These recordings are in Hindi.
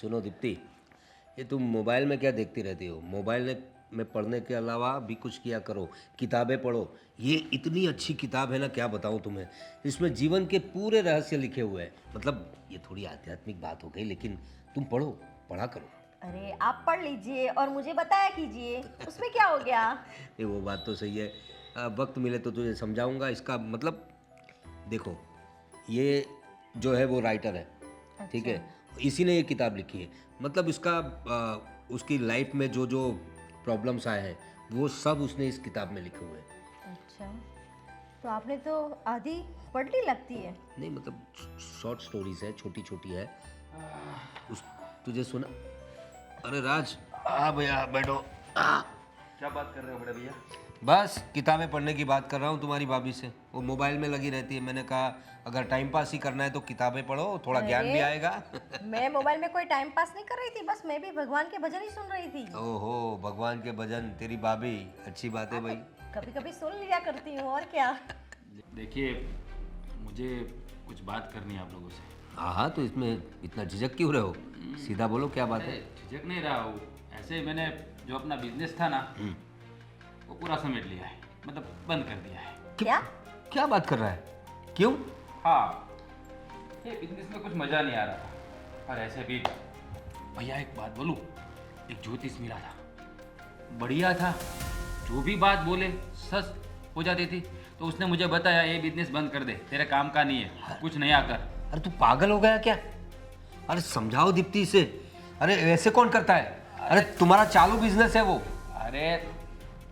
सुनो दीप्ति, ये तुम मोबाइल में क्या देखती रहती हो? में पढ़ने के अलावा भी कुछ किया करो, किताबें पढ़ो। ये इतनी अच्छी किताब है ना, क्या बताऊँ तुम्हें। इसमें जीवन के पूरे रहस्य लिखे हुए हैं। मतलब ये थोड़ी आध्यात्मिक बात हो गई, लेकिन तुम पढ़ो, पढ़ा करो। अरे आप पढ़ लीजिए और मुझे बताया कीजिए, उसमें क्या हो गया। ये वो बात तो सही है। वक्त मिले तो तुझे समझाऊंगा। इसका मतलब देखो, ये जो है वो राइटर है, ठीक है, इसी ने ये किताब लिखी है। मतलब इसका उसकी लाइफ में जो जो प्रॉब्लम्स आए हैं वो सब उसने इस किताब में लिखे हुए हैं। अच्छा, तो आपने तो आधी पढ़ ली लगती है। नहीं मतलब शॉर्ट स्टोरीज है, छोटी छोटी है। उस तुझे सुना? अरे राज, भैया बैठो। क्या बात कर रहे हो बड़े भैया? बस किताबें पढ़ने की बात कर रहा हूँ तुम्हारी भाभी से। वो मोबाइल में लगी रहती है। मैंने कहा अगर टाइम पास ही करना है तो किताबें पढ़ो, थोड़ा ज्ञान भी आएगा। मैं मोबाइल में कोई टाइम पास नहीं कर रही थी, बस मैं भी भगवान के भजन ही सुन रही थी। ओहो, भगवान के भजन, तेरी भाभी, अच्छी बात है भाई। कभी कभी सुन लिया करती हूँ, और क्या। देखिए, मुझे कुछ बात करनी है आप लोगों से। हाँ, तो इसमें इतना झिझक क्यों रहे हो? सीधा बोलो, क्या बात है? झिझक नहीं रहा हूँ, ऐसे मैंने जो अपना बिजनेस था ना वो पूरा समेट लिया है, मतलब बंद कर दिया है। क्या क्या बात कर रहा है? क्यों? हाँ, ये बिजनेस में कुछ मज़ा नहीं आ रहा था। और ऐसे भी भैया एक बात बोलूँ, एक ज्योतिष मिला था, बढ़िया था, जो भी बात बोले सच हो जाती थी। तो उसने मुझे बताया ये बिजनेस बंद कर दे, तेरे काम का नहीं है, कुछ नया कर। अरे तू पागल हो गया क्या? अरे समझाओ दीप्ति से। अरे ऐसे कौन करता है? अरे तुम्हारा चालू बिजनेस है वो। अरे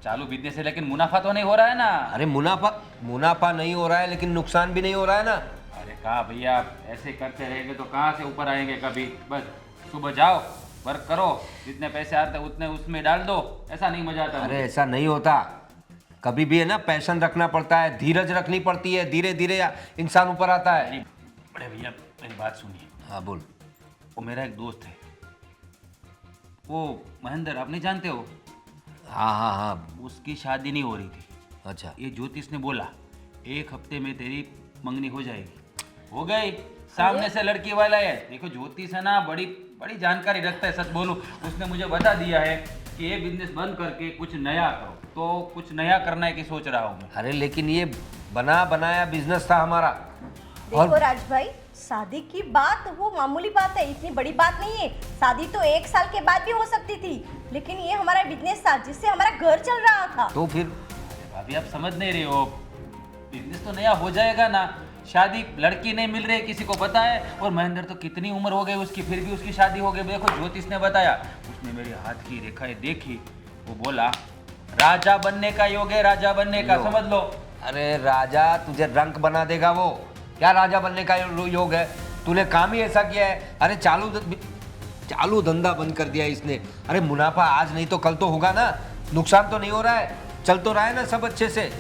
चालू बिजनेस है लेकिन मुनाफा तो नहीं हो रहा है ना। अरे मुनाफा नहीं हो रहा है, लेकिन नुकसान भी नहीं हो रहा है ना। अरे कहा भैया, ऐसे करते रहेंगे तो कहाँ से ऊपर आएंगे कभी। बस सुबह जाओ, वर्क करो, जितने पैसे आते उतने उसमें डाल दो, ऐसा नहीं मजा आता। अरे ऐसा नहीं होता। कभी भी है ना, पैशन रखना पड़ता है, धीरज रखनी पड़ती है, धीरे धीरे इंसान ऊपर आता है। बड़े भैया मेरी बात सुनिए। हाँ बोल। वो मेरा एक दोस्त है, वो महेंद्र, आप नहीं जानते हो? हाँ हाँ हाँ। उसकी शादी नहीं हो रही थी। अच्छा। ये ज्योतिष ने बोला 1 हफ्ते में तेरी मंगनी हो जाएगी। हो गई, सामने से लड़की वाला है। देखो ज्योतिष है ना, बड़ी बड़ी जानकारी रखता है, सच बोलूं। उसने मुझे बता दिया है कि ये बिजनेस बंद करके कुछ नया करो। तो कुछ नया करने की सोच रहा हूँ मैं। अरे लेकिन ये बना बनाया बिजनेस था हमारा। देखो राज भाई, शादी की बात वो मामूली बात है, इतनी बड़ी बात नहीं है। शादी तो 1 साल के बाद भी हो सकती थी, लेकिन ये हमारा बिजनेस था जिससे हमारा घर चल रहा था। तो फिर भाभी आप समझ नहीं रहे हो, बिजनेस तो नया हो जाएगा ना। शादी, लड़की नहीं मिल रही, किसी को पता है। और महेंद्र तो कितनी उम्र हो गई उसकी, फिर भी उसकी शादी हो गई। देखो ज्योतिष ने बताया, उसने मेरे हाथ की रेखाएं देखी, वो बोला राजा बनने का योग है, राजा बनने का, समझ लो। अरे राजा तुझे रंक बना देगा वो। क्या राजा बनने का योग है? तूने काम ही ऐसा किया है। अरे चालू धंधा बंद कर दिया इसने। अरे मुनाफा आज नहीं तो कल तो होगा ना। नुकसान तो नहीं हो रहा है, चल तो रहा है ना सब अच्छे से।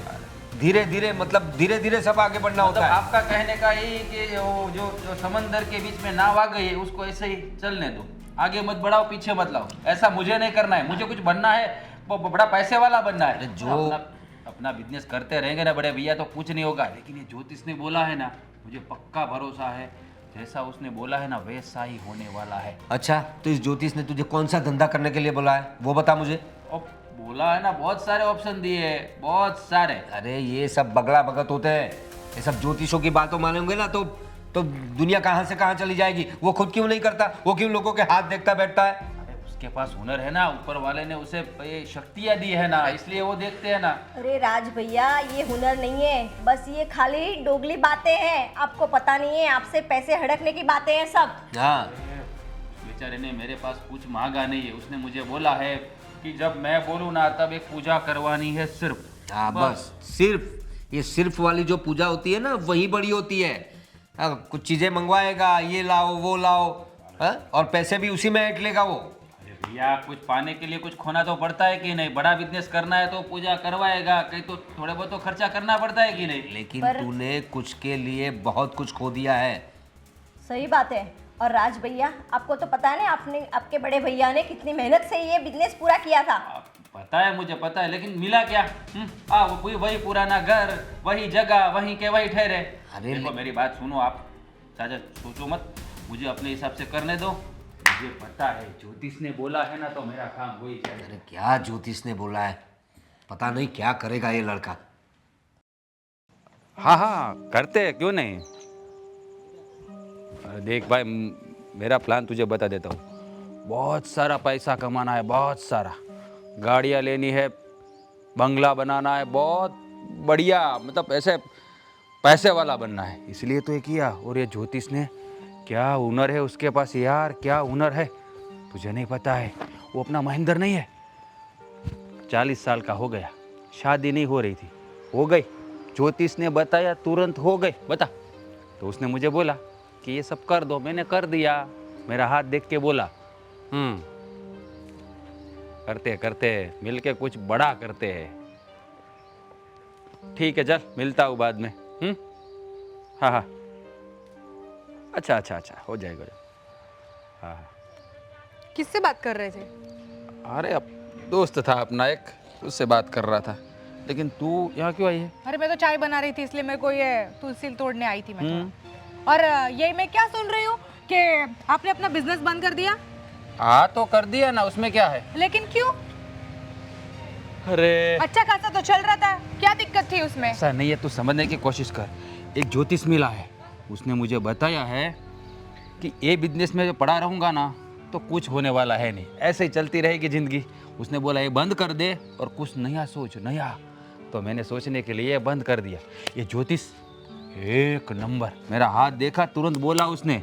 धीरे धीरे मतलब धीरे धीरे सब आगे बढ़ना मतलब होता है। आपका कहने का यही कि वो जो समंदर के बीच में नाव आ गई है, उसको ऐसे ही चलने दो, आगे मत बढ़ाओ, पीछे मत लाओ। ऐसा मुझे नहीं करना है, मुझे कुछ बनना है, वो बड़ा पैसे वाला बनना है। जो अपना बिजनेस करते रहेंगे ना बड़े भैया, तो कुछ नहीं होगा। लेकिन ये ज्योतिष ने बोला है ना, मुझे पक्का भरोसा है, जैसा उसने बोला है ना वैसा ही होने वाला है। अच्छा, तो इस ज्योतिष ने तुझे कौन सा धंधा करने के लिए बोला है वो बता मुझे। और बोला है ना, बहुत सारे ऑप्शन दिए हैं, बहुत सारे। अरे ये सब बगला भगत होते हैं। ये सब ज्योतिषों की बातों मानेंगे ना तो दुनिया कहाँ से कहाँ चली जाएगी। वो खुद क्यों नहीं करता? वो क्यों लोगों के हाथ देखता बैठता है? अरे उसके पास हुनर है ना, ऊपर वाले ने उसे ये शक्तियाँ दी है ना, इसलिए वो देखते हैं ना। अरे राज भैया, ये हुनर नहीं है, बस ये खाली डोगली बातें हैं। आपको पता नहीं है, आपसे पैसे हड़कने की बातें हैं सब। हाँ, बेचारे ने मेरे पास कुछ मांगा नहीं है। उसने मुझे बोला है कि जब मैं बोलूँ ना तब एक पूजा करवानी है सिर्फ। हाँ बस सिर्फ। ये सिर्फ वाली जो पूजा होती है ना वही बड़ी होती है। कुछ चीजें मंगवाएगा, ये लाओ वो लाओ, और पैसे भी उसी में ऐंठ लेगा वो। अरे भैया, कुछ पाने के लिए कुछ खोना तो पड़ता है कि नहीं? बड़ा बिजनेस करना है तो पूजा करवाएगा, कहीं तो थोड़े बहुत तो खर्चा करना पड़ता है कि नहीं? लेकिन तूने कुछ के लिए बहुत कुछ खो दिया है। सही बात है। और राज भैया, आपको तो पता है ना, आपने आपके बड़े भैया ने कितनी मेहनत से ये बिजनेस पूरा किया था। पता है, मुझे पता है, लेकिन मिला क्या? वही पुराना घर, वही जगह, वहीं के वही ठहरे। अरे देखो मेरी बात सुनो आप, चाचा सोचो मत, मुझे अपने हिसाब से करने दो। मुझे पता है ज्योतिष ने बोला है ना तो मेरा काम हो ही जाएगा। अरे क्या ज्योतिष ने बोला है, पता नहीं क्या करेगा ये लड़का। हाँ हाँ करते हैं, क्यों नहीं। अरे देख भाई, मेरा प्लान तुझे बता देता हूँ। बहुत सारा पैसा कमाना है, बहुत सारा गाड़ियाँ लेनी है, बंगला बनाना है, बहुत बढ़िया, मतलब ऐसे पैसे वाला बनना है, इसलिए तो ये किया। और ये ज्योतिष ने, क्या हुनर है उसके पास यार, क्या हुनर है, तुझे नहीं पता है। वो अपना महेंद्र नहीं है, 40 साल का हो गया, शादी नहीं हो रही थी, हो गई। ज्योतिष ने बताया तुरंत हो गई, बता। तो उसने मुझे बोला कि ये सब कर दो, मैंने कर दिया। मेरा हाथ देख के बोला करते करते मिलके कुछ बड़ा करते हैं। ठीक है चल, मिलता हूँ बाद में। हाँ हाँ, अच्छा अच्छा अच्छा, हो जाएगा। हाँ हाँ। किससे बात कर रहे थे? अरे अब दोस्त था अपना एक, उससे बात कर रहा था। लेकिन तू यहाँ क्यों आई है? अरे मैं तो चाय बना रही थी, इसलिए मेरे को ये तुलसी तोड़ने आई थी मैं थोड़ा। और ये मैं क्या सुन रही हूँ कि आपने अपना बिजनेस बंद कर दिया। हाँ तो कर दिया ना, उसमें क्या है। लेकिन क्यों? अरे अच्छा खासा तो चल रहा था, क्या दिक्कत थी उसमें? ऐसा नहीं है, तू समझने की कोशिश कर। एक ज्योतिष मिला है, उसने मुझे बताया है कि ये बिजनेस में जो पड़ा रहूँगा ना तो कुछ होने वाला है नहीं, ऐसे ही चलती रहेगी ज़िंदगी। उसने बोला ये बंद कर दे और कुछ नया सोच, नया। तो मैंने सोचने के लिए बंद कर दिया। ये ज्योतिष एक नंबर, मेरा हाथ देखा तुरंत बोला उसने,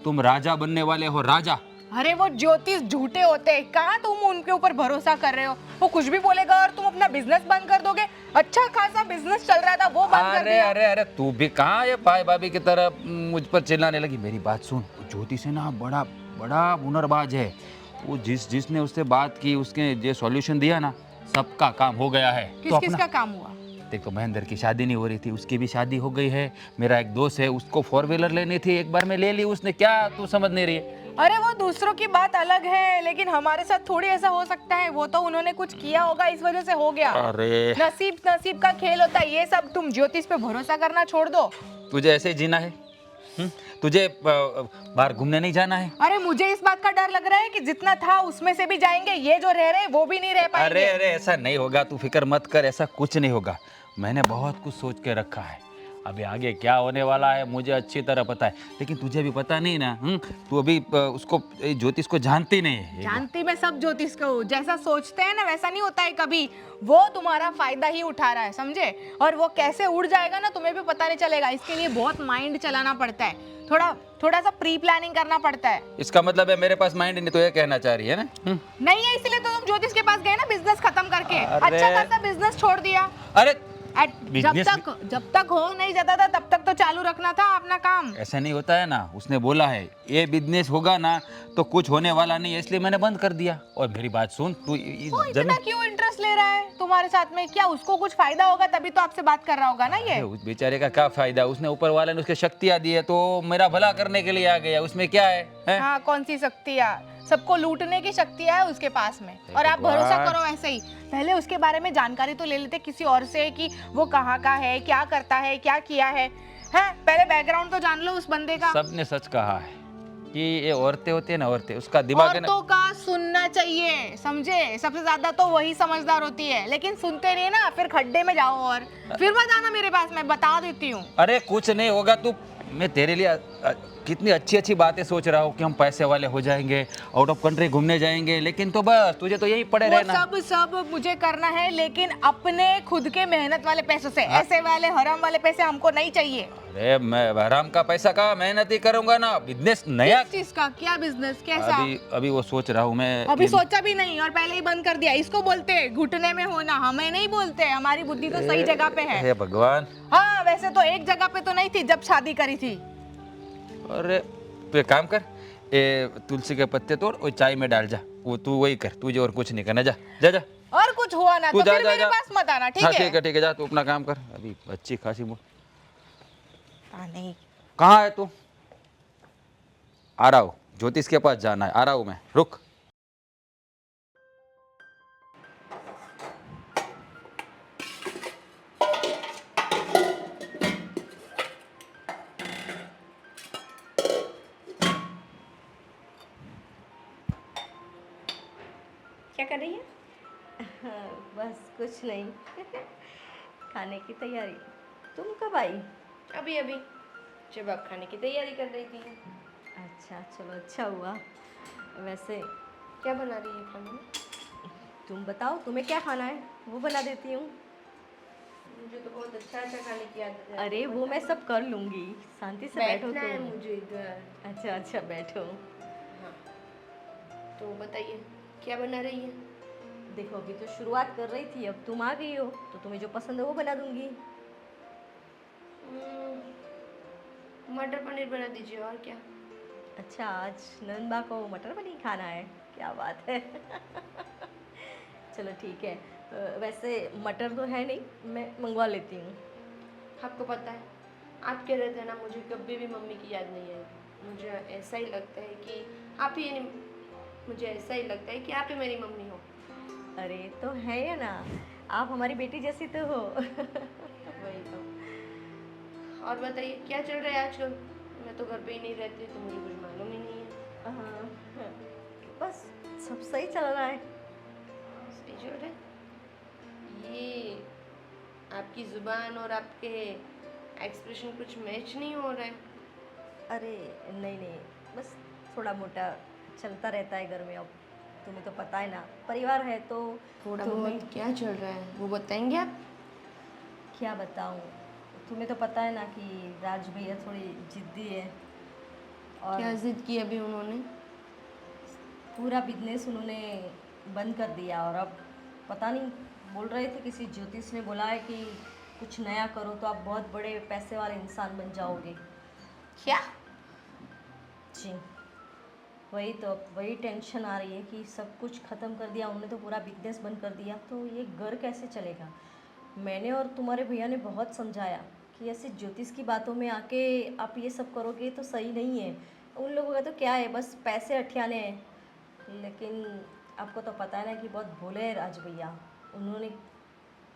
तुम राजा बनने वाले हो, राजा। अरे वो ज्योतिष झूठे होते हैं, कहाँ तुम उनके ऊपर भरोसा कर रहे हो। वो कुछ भी बोलेगा और तुम अपना बिजनेस बंद कर दोगे। अच्छा खासा बिजनेस चल रहा था वो बंद कर अरे दिया। अरे अरे, तू भी कहाँ ये पाई भाभी की तरह मुझ पर चिल्लाने लगी। मेरी बात सुन, ज्योतिष है ना बड़ा बड़ा हुनरबाज है। वो जिसने उससे बात की, उसके जो सॉल्यूशन दिया ना, सबका काम हो गया है। किस तो किस का काम हुआ? देखो, महेंद्र की शादी नहीं हो रही थी, उसकी भी शादी हो गई है। मेरा एक दोस्त है, उसको 4 व्हीलर लेनी थी, एक बार में ले ली उसने। क्या तू समझ नहीं रही है? अरे वो दूसरों की बात अलग है, लेकिन हमारे साथ थोड़ी ऐसा हो सकता है। वो तो उन्होंने कुछ किया होगा, इस वजह से हो गया। अरे नसीब नसीब का खेल होता है ये सब। तुम ज्योतिष पे भरोसा करना छोड़ दो। तुझे ऐसे ही जीना है? तुझे बाहर घूमने नहीं जाना है? अरे मुझे इस बात का डर लग रहा है कि जितना था उसमें से भी जाएंगे, ये जो रह रहे वो भी नहीं रह पाएंगे। अरे अरे, ऐसा नहीं होगा, तू फिक्र मत कर, ऐसा कुछ नहीं होगा। मैंने बहुत कुछ सोच के रखा है। अभी आगे क्या होने वाला है मुझे अच्छी तरह पता है, लेकिन तुझे भी पता नहीं ना। तू अभी उसको, ज्योतिष को जानती नहीं है। जानती मैं सब ज्योतिष को, जैसा सोचते हैं ना वैसा नहीं होता है कभी। वो तुम्हारा फायदा ही उठा रहा है, समझे। और वो कैसे उड़ जाएगा ना तुम्हें भी पता नहीं चलेगा। इसके लिए बहुत माइंड चलाना पड़ता है, थोड़ा सा प्री प्लानिंग करना पड़ता है। इसका मतलब है मेरे पास माइंड नहीं, तो ये कहना चाह रही है ना? नहीं है, इसलिए तो तुम ज्योतिष के पास गए ना बिजनेस खत्म करके। अरे। अच्छा खासा बिजनेस छोड़ दिया। अरे जब तक हो नहीं जाता था तब तक तो चालू रखना था अपना काम। ऐसा नहीं होता है ना, उसने बोला है ये बिजनेस होगा ना तो कुछ होने वाला नहीं है, इसलिए मैंने बंद कर दिया। और मेरी बात सुन, तू वो इतना क्यों इंटरेस्ट ले रहा है तुम्हारे साथ में? क्या उसको कुछ फायदा होगा तभी तो आपसे बात कर रहा होगा ना ये? उस बेचारे का क्या फायदा, उसने ऊपर वाले ने उसके शक्तियां दी है तो मेरा भला करने के लिए आ गया, उसमें क्या है? हाँ, कौन सी शक्तियाँ? सबको लूटने की शक्तियाँ है उसके पास में। और आप भरोसा करो ऐसे ही। पहले उसके बारे में जानकारी तो ले लेते किसी और से कि वो कहाँ का है, क्या करता है, क्या किया है। हैं? पहले बैकग्राउंड तो जान लो उस बंदे का। सबने सच कहा है कि ये औरतें होती है ना, औरतें, उसका दिमाग है ना। औरतों का सुनना चाहिए, समझे। सबसे ज्यादा तो वही समझदार होती है, लेकिन सुनते नहीं ना, फिर खड्डे में जाओ। और फिर मत आना मेरे पास, मैं बता देती हूँ। अरे कुछ नहीं होगा, तू, मैं तेरे लिए कितनी अच्छी अच्छी बातें सोच रहा हूँ कि हम पैसे वाले हो जाएंगे, आउट ऑफ कंट्री घूमने जाएंगे, लेकिन तो बस तुझे तो यही पड़े वो रहना। सब मुझे करना है, लेकिन अपने खुद के मेहनत वाले पैसों से। ऐसे वाले हराम वाले पैसे हमको नहीं चाहिए। अरे मैं हराम का पैसा का मेहनत ही करूंगा ना। बिजनेस नया, किस चीज का? क्या बिजनेस? कैसा? अभी वो सोच रहा हूँ मैं। अभी सोचा भी नहीं और पहले ही बंद कर दिया। इसको बोलते हैं घुटने में होना, हमें नहीं बोलते। हमारी बुद्धि तो सही जगह पे है। हे भगवान। हाँ, वैसे तो एक जगह पे तो नहीं थी जब शादी करी थी। अरे तू एक काम कर, ये तुलसी के पत्ते तोड़ और चाय में डाल जा, वो तू वही कर, तुझे और कुछ नहीं करना। जा जा जा। और कुछ हुआ ना तो जा, फिर जा, मेरे जा। पास मत आना, ठीक हाँ है? ठीक है, जा तू अपना काम कर। अभी अच्छी खासी नहीं। कहाँ है तू? आ रहा हूँ, ज्योतिष के पास जाना है, आ रहा हूँ मैं, रुक। क्या कर रही है? बस कुछ नहीं। खाने की तैयारी। तुम कब आई? अभी अभी, जब आप खाने की तैयारी कर रही थी। अच्छा चलो, अच्छा हुआ। वैसे क्या बना रही है खाने में? तुम बताओ तुम्हें क्या खाना है, वो बना देती हूँ। मुझे तो बहुत अच्छा अच्छा खाने की आदत है। अरे वो मैं सब कर लूँगी, शांति से बैठो बैठना है तुम। मुझे इधर। अच्छा अच्छा बैठो। हाँ, तो बताइए क्या बना रही है? देखो अभी तो शुरुआत कर रही थी, अब तुम आ गई हो तो तुम्हें जो पसंद है वो बना दूंगी। मटर पनीर बना दीजिए, और क्या? अच्छा, आज नंदबा को मटर पनीर खाना है, क्या बात है। चलो ठीक है। वैसे मटर तो है नहीं, मैं मंगवा लेती हूँ। आपको पता है, आप कह रहे थे ना, मुझे कभी भी मम्मी की याद नहीं आई। मुझे ऐसा ही लगता है कि आप ही मुझे ऐसा ही लगता है कि आप ही मेरी मम्मी हो। अरे तो है या ना, आप हमारी बेटी जैसी तो हो। वही तो। और बताइए क्या चल रहा है आजकल? मैं तो घर पे ही नहीं रहती, तो मुझे कुछ मालूम ही नहीं है। हाँ, बस सब सही चल रहा है। सही चल रहा है? ये आपकी ज़ुबान और आपके एक्सप्रेशन कुछ मैच नहीं हो रहा है। अरे नहीं नहीं, बस थोड़ा मोटा चलता रहता है घर में। अब तुम्हें तो पता है ना, परिवार है तो थोड़ा तुम्हें बहुत क्या चल रहा है वो बताएंगे आप? क्या बताऊं, तुम्हें तो पता है ना कि राज भैया थोड़ी जिद्दी है और क्या जिद की अभी उन्होंने? पूरा बिजनेस उन्होंने बंद कर दिया। और अब पता नहीं, बोल रहे थे किसी ज्योतिष ने बोला है कि कुछ नया करो तो आप बहुत बड़े पैसे वाले इंसान बन जाओगे। क्या? जी वही तो, अब वही टेंशन आ रही है कि सब कुछ ख़त्म कर दिया उन्होंने, तो पूरा बिजनेस बंद कर दिया, तो ये घर कैसे चलेगा। मैंने और तुम्हारे भैया ने बहुत समझाया कि ऐसे ज्योतिष की बातों में आके आप ये सब करोगे तो सही नहीं है। उन लोगों का तो क्या है, बस पैसे अठियाने हैं। लेकिन आपको तो पता है ना कि बहुत भोले हैं राज भैया। उन्होंने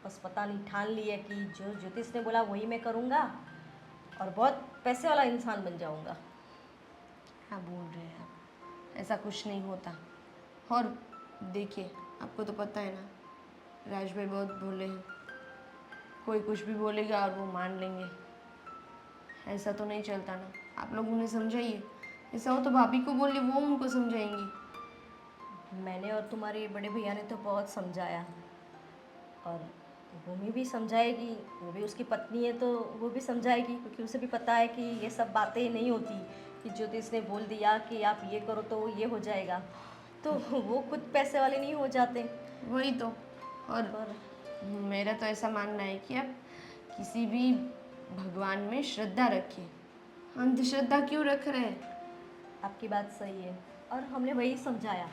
बस पता नहीं ठान लिया कि जो ज्योतिष ने बोला वही मैं करूँगा और बहुत पैसे वाला इंसान बन जाऊँगा। क्या बोल रहे हैं आप? ऐसा कुछ नहीं होता। और देखिए, आपको तो पता है ना, राज भाई बहुत भोले हैं। कोई कुछ भी बोलेगा और वो मान लेंगे। ऐसा तो नहीं चलता ना। आप लोग उन्हें समझाइए। ऐसा हो तो भाभी को बोलिए, वो उनको समझाएंगी। मैंने और तुम्हारे बड़े भैया ने तो बहुत समझाया और भूमि भी समझाएगी, वो भी उसकी पत्नी है तो वो भी समझाएगी, क्योंकि उसे भी पता है कि ये सब बातें नहीं होती कि ज्योतिष ने बोल दिया कि आप ये करो तो ये हो जाएगा, तो वो खुद पैसे वाले नहीं हो जाते। वही तो। और मेरा तो ऐसा मानना है कि आप किसी भी भगवान में श्रद्धा रखिए। अंधश्रद्धा क्यों रख रहे हैं? आपकी बात सही है और हमने वही समझाया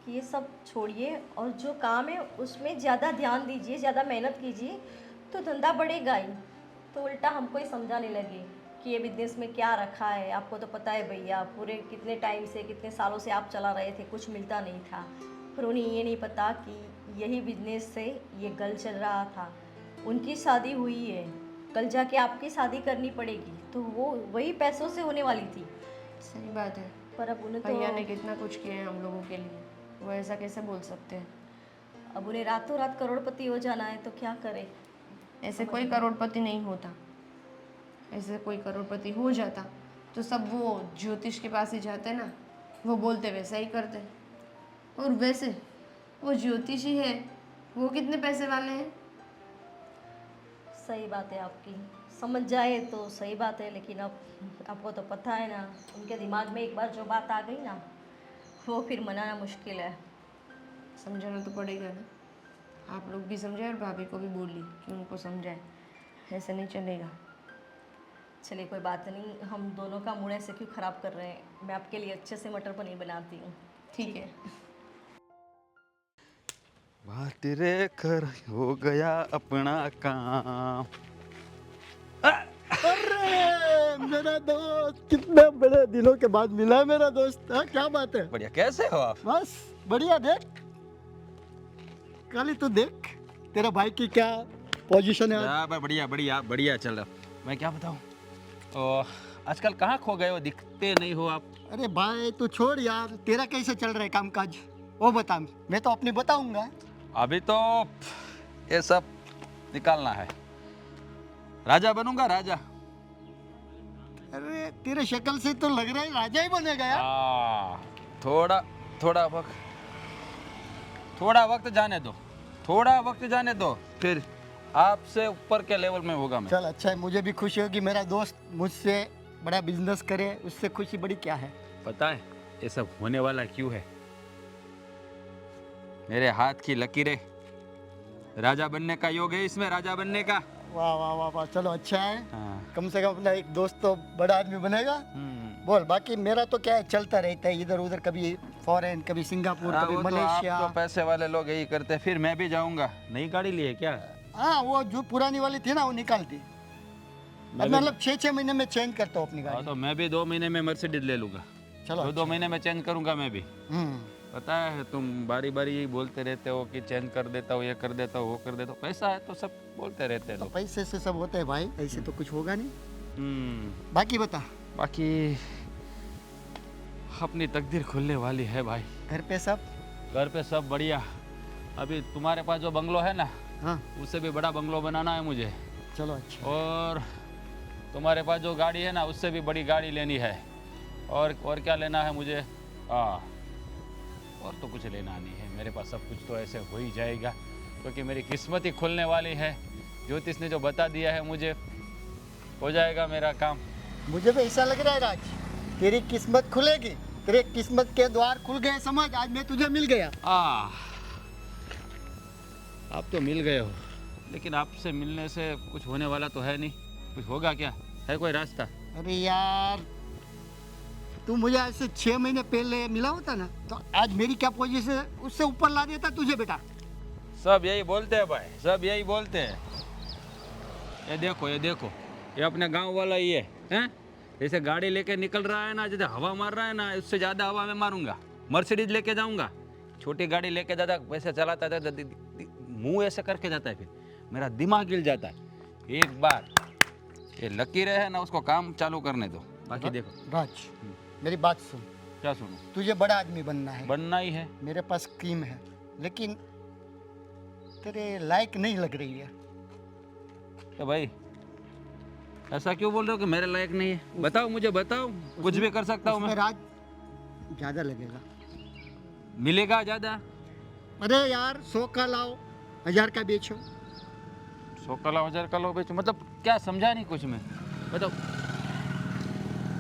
कि ये सब छोड़िए और जो काम है उसमें ज़्यादा ध्यान दीजिए, ज़्यादा मेहनत कीजिए तो धंधा बढ़ेगा ही। तो उल्टा हमको ही समझाने लगे कि ये बिजनेस में क्या रखा है। आपको तो पता है भैया, पूरे कितने टाइम से, कितने सालों से आप चला रहे थे, कुछ मिलता नहीं था। फिर उन्हें ये नहीं पता कि यही बिजनेस से ये गल चल रहा था। उनकी शादी हुई है, कल जाके आपकी शादी करनी पड़ेगी, तो वो वही पैसों से होने वाली थी। सही बात है। पर अब उन्हें भैया तो ने कितना कुछ किया है हम लोगों के लिए, वो ऐसा कैसे बोल सकते हैं? अब उन्हें रातों रात करोड़पति हो जाना है तो क्या करें। ऐसे कोई करोड़पति नहीं होता। ऐसे कोई करोड़पति हो जाता तो सब वो ज्योतिष के पास ही जाते ना, वो बोलते वैसा ही करते। और वैसे वो ज्योतिष ही है, वो कितने पैसे वाले हैं? सही बात है आपकी, समझ जाए तो सही बात है, लेकिन अब आपको तो पता है ना, उनके दिमाग में एक बार जो बात आ गई ना, वो फिर मनाना मुश्किल है। समझाना तो पड़ेगा ना। आप लोग भी समझाए और भाभी को भी बोलिए कि उनको समझाए। ऐसे नहीं चलेगा। चलिए कोई बात नहीं, हम दोनों का मूड ऐसे क्यों ख़राब कर रहे हैं। मैं आपके लिए अच्छे से मटर पनीर बनाती हूँ। ठीक है। बात रे कर हो गया अपना काम। अरे मेरा दोस्त, कितने बड़े दिनों के बाद मिला मेरा दोस्त। हाँ, क्या बात है? बढ़िया, कैसे हो आप? बस बढ़िया। देख खाली तू देख, तेरा भाई की क्या पोजीशन है आज। बढ़िया बढ़िया बढ़िया चल रहा। मैं क्या बताऊं, आजकल कहाँ खो गए हो, दिखते नहीं हो आप। अरे भाई तू छोड़ यार, तेरा कैसे चल रहा है कामकाज? वो बता, मैं तो अपनी बताऊंगा। अभी तो ये सब निकालना है। राजा बनूंगा, राजा। अरे तेरे शक्ल से तो लग रहा है राजा ही बनेगा यार। थोड़ा वक्त जाने दो, थोड़ा वक्त जाने दो, फिर आपसे ऊपर के लेवल में होगा मैं। चल अच्छा है, मुझे भी खुशी होगी मेरा दोस्त मुझसे बड़ा बिजनेस करे, उससे खुशी बड़ी क्या है। पता है ये सब होने वाला क्यों है? मेरे हाथ की लकीरें, राजा बनने का योग है इसमें, राजा बनने का। वाह वाह वाह वाह, चलो अच्छा है। हाँ। कम से कम अपना एक दोस्त तो बड़ा आदमी बनेगा। बोल, बाकी मेरा तो क्या है, चलता रहता है इधर उधर, कभी फॉरेन, कभी सिंगापुर, हाँ, कभी वो तो मलेशिया। आप तो पैसे वाले लोग यही करते हैं। फिर मैं भी जाऊंगा। नई गाड़ी लिए क्या? हाँ, वो जो पुरानी वाली थी ना वो निकालती। अब मतलब 6-6 महीने में चेंज करता हूँ अपनी हाँ, गाड़ी। तो मैं भी 2 महीने में मर्सिडीज ले लूंगा। चलो 2 महीने में चेंज करूंगा मैं भी। हम्म, पता है तुम बारी बारी यही बोलते रहते हो कि चेंज कर देता हूँ, ये कर देता हूँ, वो कर देता हूँ। पैसा है तो सब बोलते रहते हैं तो लोग। पैसे से सब होता है भाई, ऐसे तो कुछ होगा नहीं। बाकी बता, बाकी अपनी तकदीर खुलने वाली है भाई। घर पे सब? घर पे सब बढ़िया। अभी तुम्हारे पास जो बंगलो है ना, हाँ उससे भी बड़ा बंगलो बनाना है मुझे। चलो अच्छा। और तुम्हारे पास जो गाड़ी है ना, उससे भी बड़ी गाड़ी लेनी है। और क्या लेना है मुझे? और तो कुछ लेना नहीं है मेरे पास। सब कुछ तो ऐसे हो ही जाएगा, क्योंकि मेरी किस्मत ही खुलने वाली है। ज्योतिष ने जो बता दिया है मुझे, हो जाएगा मेरा काम। मुझे भी ऐसा लग रहा है राज, तेरी किस्मत खुलेगी। तेरे किस्मत के द्वार खुल गए समझ, आज मैं तुझे मिल गया। आप तो मिल गए हो, लेकिन आपसे मिलने से कुछ होने वाला तो है नहीं। कुछ होगा क्या? है कोई रास्ता? अरे यार, तू मुझे ऐसे 6 महीने पहले मिला होता ना, तो आज मेरी क्या पोजीशन है उससे ऊपर ला देता तुझे बेटा। सब यही बोलते हैं भाई, सब यही बोलते हैं। ये देखो, ये देखो, ये अपने गांव वाला ही है, हैं? जैसे गाड़ी लेके निकल रहा है ना, जैसे हवा मार रहा है ना, उससे ज़्यादा हवा में मारूंगा। मर्सिडीज लेके जाऊंगा। छोटी गाड़ी लेके जाता, वैसे चलाता था, मुंह ऐसे करके जाता है, फिर मेरा दिमाग हिल जाता है। एक बार ये लकीरें है ना, उसको काम चालू करने दो। बाकी देखो। राज, मेरी बात सुन। क्या सुनो? तुझे बड़ा आदमी बनना है, बनना ही है। मेरे पास स्कीम है, लेकिन तेरे लायक नहीं लग रही है। तो भाई ऐसा क्यों बोल रहे हो कि मेरे लायक नहीं है? बताओ, मुझे बताओ, कुछ भी कर सकता हूँ उसमें मैं। राज ज्यादा लगेगा। मिलेगा ज़्यादा? अरे यार, 100 का लाओ, 1000 का बेचो। 100 का लो, 1000 का लो, बेचो, मतलब क्या? समझा नहीं कुछ मैं। बताओ।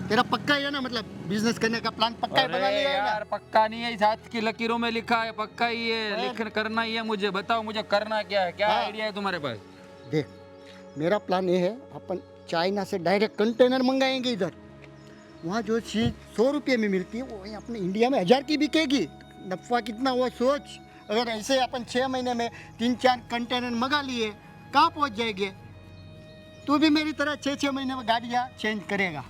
तेरा पक्का है ना, मतलब बिजनेस करने का प्लान पक्का है, बना अरे लिया है ना? यार, पक्का नहीं है, इस हाथ की लकीरों में लिखा है, पक्का ही है। हाँ। लिखना करना ही है मुझे। बताओ मुझे करना क्या है? क्या हाँ। आइडिया है तुम्हारे पास? देख, मेरा प्लान ये है, अपन चाइना से डायरेक्ट कंटेनर मंगाएंगे इधर। वहाँ जो चीज़ 100 रुपये में मिलती है, वो वहीं अपने इंडिया में 1000 की बिकेगी। नफ़ा कितना हुआ सोच। अगर ऐसे अपन 6 महीने में 3-4 कंटेनर मंगा लिए, कहाँ पहुँच जाएंगे? तू भी मेरी तरह 6-6 महीने में गाड़ियाँ चेंज करेगा।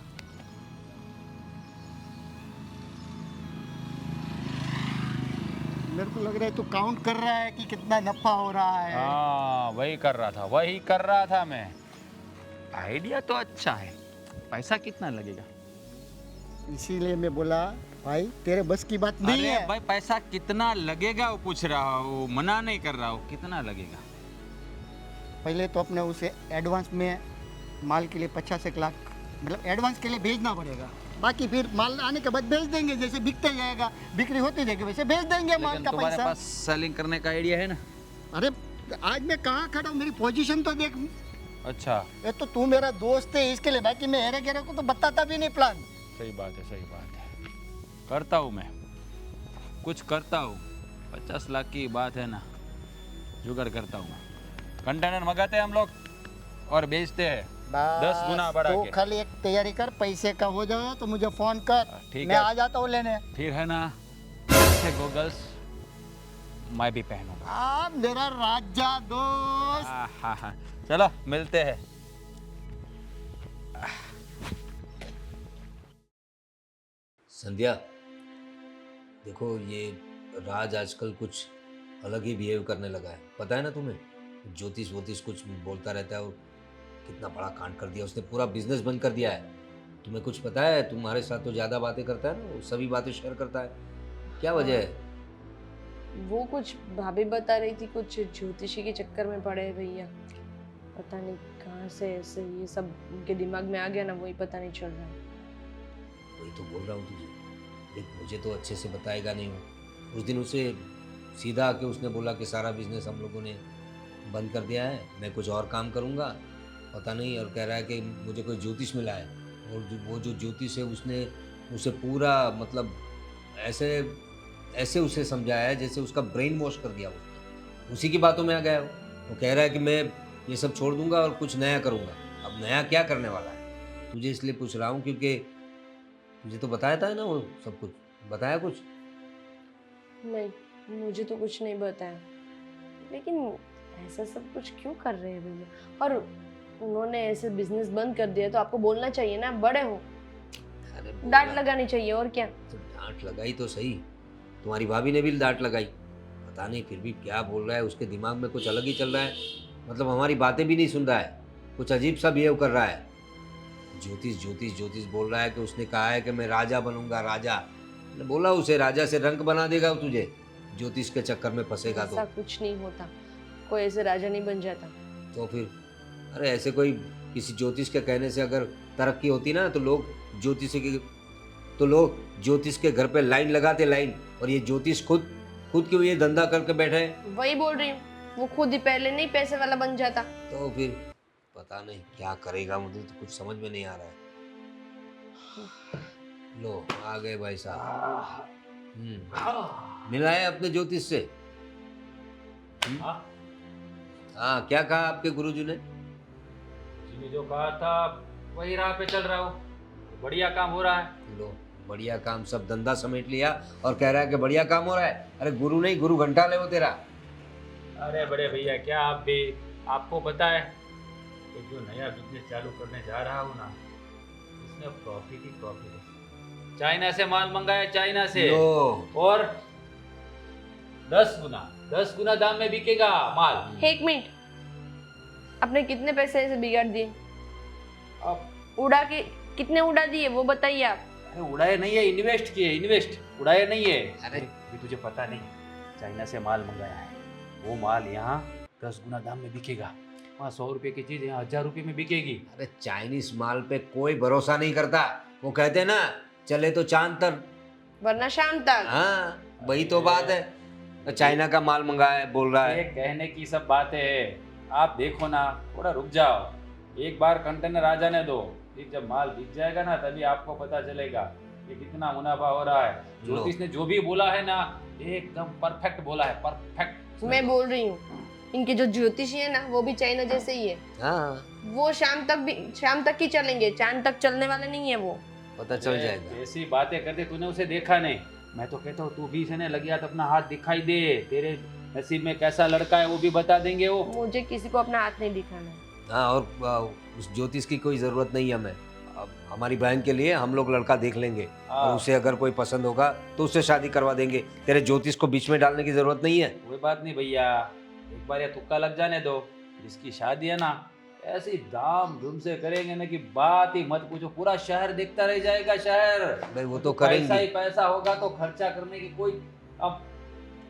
मेरे को लग रहा है तू काउंट कर रहा है कि कितना नफ़ा हो रहा है। हाँ, वही कर रहा था मैं। आइडिया तो अच्छा है, पैसा कितना लगेगा? इसीलिए मैं बोला भाई, तेरे बस की बात नहीं अरे है। भाई, पैसा कितना लगेगा वो पूछ रहा हूँ, मना नहीं कर रहा हूँ। कितना लगेगा? पहले तो अपने उसे एडवांस में माल के लिए 50 लाख, मतलब एडवांस के लिए भेजना पड़ेगा। बाकी फिर माल आने के बाद भेज देंगे, जैसे बिकते जाएगा, बिक्री होती जाएगी, वैसे भेज देंगे माल लेकिन का तुम्हारे पैसा। पास सेलिंग करने का आइडिया है ना? अरे आज मैं कहाँ खड़ा हूँ, मेरी पोजीशन तो देख। अच्छा, ये तो तू मेरा दोस्त है इसके लिए, बाकी मैं हेरे गेरे को तो बताता भी नहीं प्लान। सही बात है, सही बात है। करता हूँ मैं, कुछ करता हूँ। 50 लाख की बात है ना, जुगाड़ करता हूँ मैं। कंटेनर मंगाते हैं हम लोग और बेचते हैं 10 गुना बढ़ा तो के। खाली एक तैयारी कर, पैसे का हो जाए तो मुझे फोन कर, ठीक मैं है। आ जाता हूँ लेने। फिर है ना, ऐसे गोगल्स मैं भी पहनूंगा। मेरा राजा दोस्त। हाँ, चलो मिलते हैं। संध्या, देखो ये राज आजकल कुछ अलग ही बिहेव करने लगा है, पता है ना तुम्हें? ज्योतिष वोतिष कुछ बोलता रहता है और कितना बड़ा कांड कर दिया उसने, पूरा बिजनेस बंद कर दिया है। तुम्हें कुछ पता है? तुम्हारे साथ तो ज़्यादा बातें करता है ना, वो सभी बातें शेयर करता है। क्या वजह है? वो कुछ भाभी बता रही थी, कुछ ज्योतिषी के चक्कर में पड़े हैं भैया। पता नहीं कहाँ से ऐसे ये सब उनके दिमाग में आ गया ना, वही पता नहीं चल रहा है। वही तो बोल रहा हूँ तुझे, देख मुझे तो अच्छे से बताएगा नहीं वो। उस दिन उसे सीधा आके उसने बोला कि सारा बिजनेस हम लोगों ने बंद कर दिया है, मैं कुछ और काम करूँगा, पता नहीं, और कह रहा है कि मुझे कोई ज्योतिष मिला है, और वो जो ज्योतिष है उसने उसे पूरा मतलब ऐसे ऐसे उसे समझाया है जैसे उसका ब्रेन वॉश कर दिया उसने। उसी की बातों में आ गया वो कह रहा है कि मैं ये सब छोड़ दूंगा और कुछ नया करूँगा। अब नया क्या करने वाला है, तुझे इसलिए पूछ रहा हूँ क्योंकि तुझे तो बताया था ना वो सब कुछ, बताया कुछ? नहीं, मुझे तो कुछ नहीं बताया, लेकिन ऐसा सब कुछ क्यों कर रहे हैं भैया? और उन्होंने ऐसे बिजनेस बंद कर दिया तो आपको बोलना चाहिए ना, बड़े हो, अरे डांट लगानी चाहिए और क्या। तो डांट लगाई तो सही, तुम्हारी भाभी ने भी डांट लगाई, पता नहीं फिर भी क्या बोल रहा है, उसके दिमाग में कुछ अलग ही चल रहा है, मतलब हमारी बातें भी नहीं सुन रहा है, कुछ अजीब सा बिहेव कर रहा है। ज्योतिष ज्योतिष ज्योतिष बोल रहा है कि उसने कहा है कि मैं राजा बनूंगा, राजा। मैंने बोला उसे राजा से रंक बना देगा वो तुझे, ज्योतिष के चक्कर में फंसेगा ऐसा तो। कुछ नहीं होता, कोई ऐसे राजा नहीं बन जाता। तो फिर अरे ऐसे कोई किसी ज्योतिष के कहने से अगर तरक्की होती ना तो लोग ज्योतिष के घर पे लाइन लगाते, लाइन। और ये ज्योतिष खुद क्यों ये धंधा करके बैठे हैं? वही बोल रही हूँ, वो खुद ही पहले नहीं पैसे वाला बन जाता। तो फिर पता नहीं क्या करेगा, मुझे तो कुछ समझ में नहीं आ रहा है। लो आ गए भाई साहब। मिला है अपने ज्योतिष से? हाँ, क्या कहा आपके गुरुजी ने? जी ने जो कहा था वही राह पे चल रहा हूँ, बढ़िया काम हो रहा है। लो बढ़िया काम, सब धंधा समेट लिया और कह रहा है कि बढ़िया काम हो रहा है। अरे गुरु नहीं, गुरु घंटा ले वो तेरा। अरे बड़े भैया क्या आप भी, आपको पता है ये जो नया बिजनेस चालू करने जा रहा हूँ ना, इसमें प्रॉफिट ही प्रॉफिट है। चाइना से माल मंगाया, चाइना से, लो और 10 गुना दाम में बिकेगा माल। एक मिनट, आपने कितने पैसे ऐसे बिगाड़ दिए? अब उड़ा के कितने उड़ा दिए वो बताइए आप। अरे उड़ाए नहीं है, इन्वेस्ट किए, इन्वेस्ट, उड़ाए नहीं है। अरे अभी तुझे पता नहीं, चाइना से माल मंगाया है, वो माल यहाँ 10 गुना दाम में बिकेगा। वहाँ 100 रुपए की चीज यहाँ 1000 रुपए में बिकेगी। अरे चाइनीज माल पे कोई भरोसा नहीं करता, वो कहते हैं ना चले तो चांद तक वरना शाम तक। हाँ वही तो बात है। चाइना का माल मंगाया है बोल रहा ये है। कहने की सब बातें है, आप देखो ना, थोड़ा रुक जाओ, एक बार कंटेनर आ जाने दो, फिर जब माल बिक जाएगा ना तभी आपको पता चलेगा कि कितना मुनाफा हो रहा है। ज्योतिष ने जो भी बोला है ना एकदम परफेक्ट बोला है, परफेक्ट। मैं बोल रही हूँ, इनके जो ज्योतिषी है ना वो भी चाइना जैसे ही है। हाँ वो शाम तक ही चलेंगे, चांद तक चलने वाले नहीं है वो। पता चल जाएगा। ऐसी बातें करते, तूने उसे देखा नहीं। मैं तो कहता हूँ तू भी इसे लग गया तो अपना हाथ दिखाई दे, तेरे नसीब में कैसा लड़का है वो भी बता देंगे वो। मुझे किसी को अपना हाथ नहीं दिखाना है। हाँ और उस ज्योतिष की कोई ज़रूरत नहीं है हमें। अब हमारी बहन के लिए हम लोग लड़का देख लेंगे और उसे अगर कोई पसंद होगा तो उससे शादी करवा देंगे। तेरे ज्योतिष को बीच में डालने की ज़रूरत नहीं है। कोई बात नहीं भैया, एक बार ये तुक्का लग जाने दो। जिसकी शादी है ना ऐसी धाम धूम से करेंगे ना कि बात ही मत पूछो, पूरा शहर देखता रह जाएगा। शहर भाई वो तो पैसा करेंगे। ही पैसा होगा तो खर्चा करने की कोई अब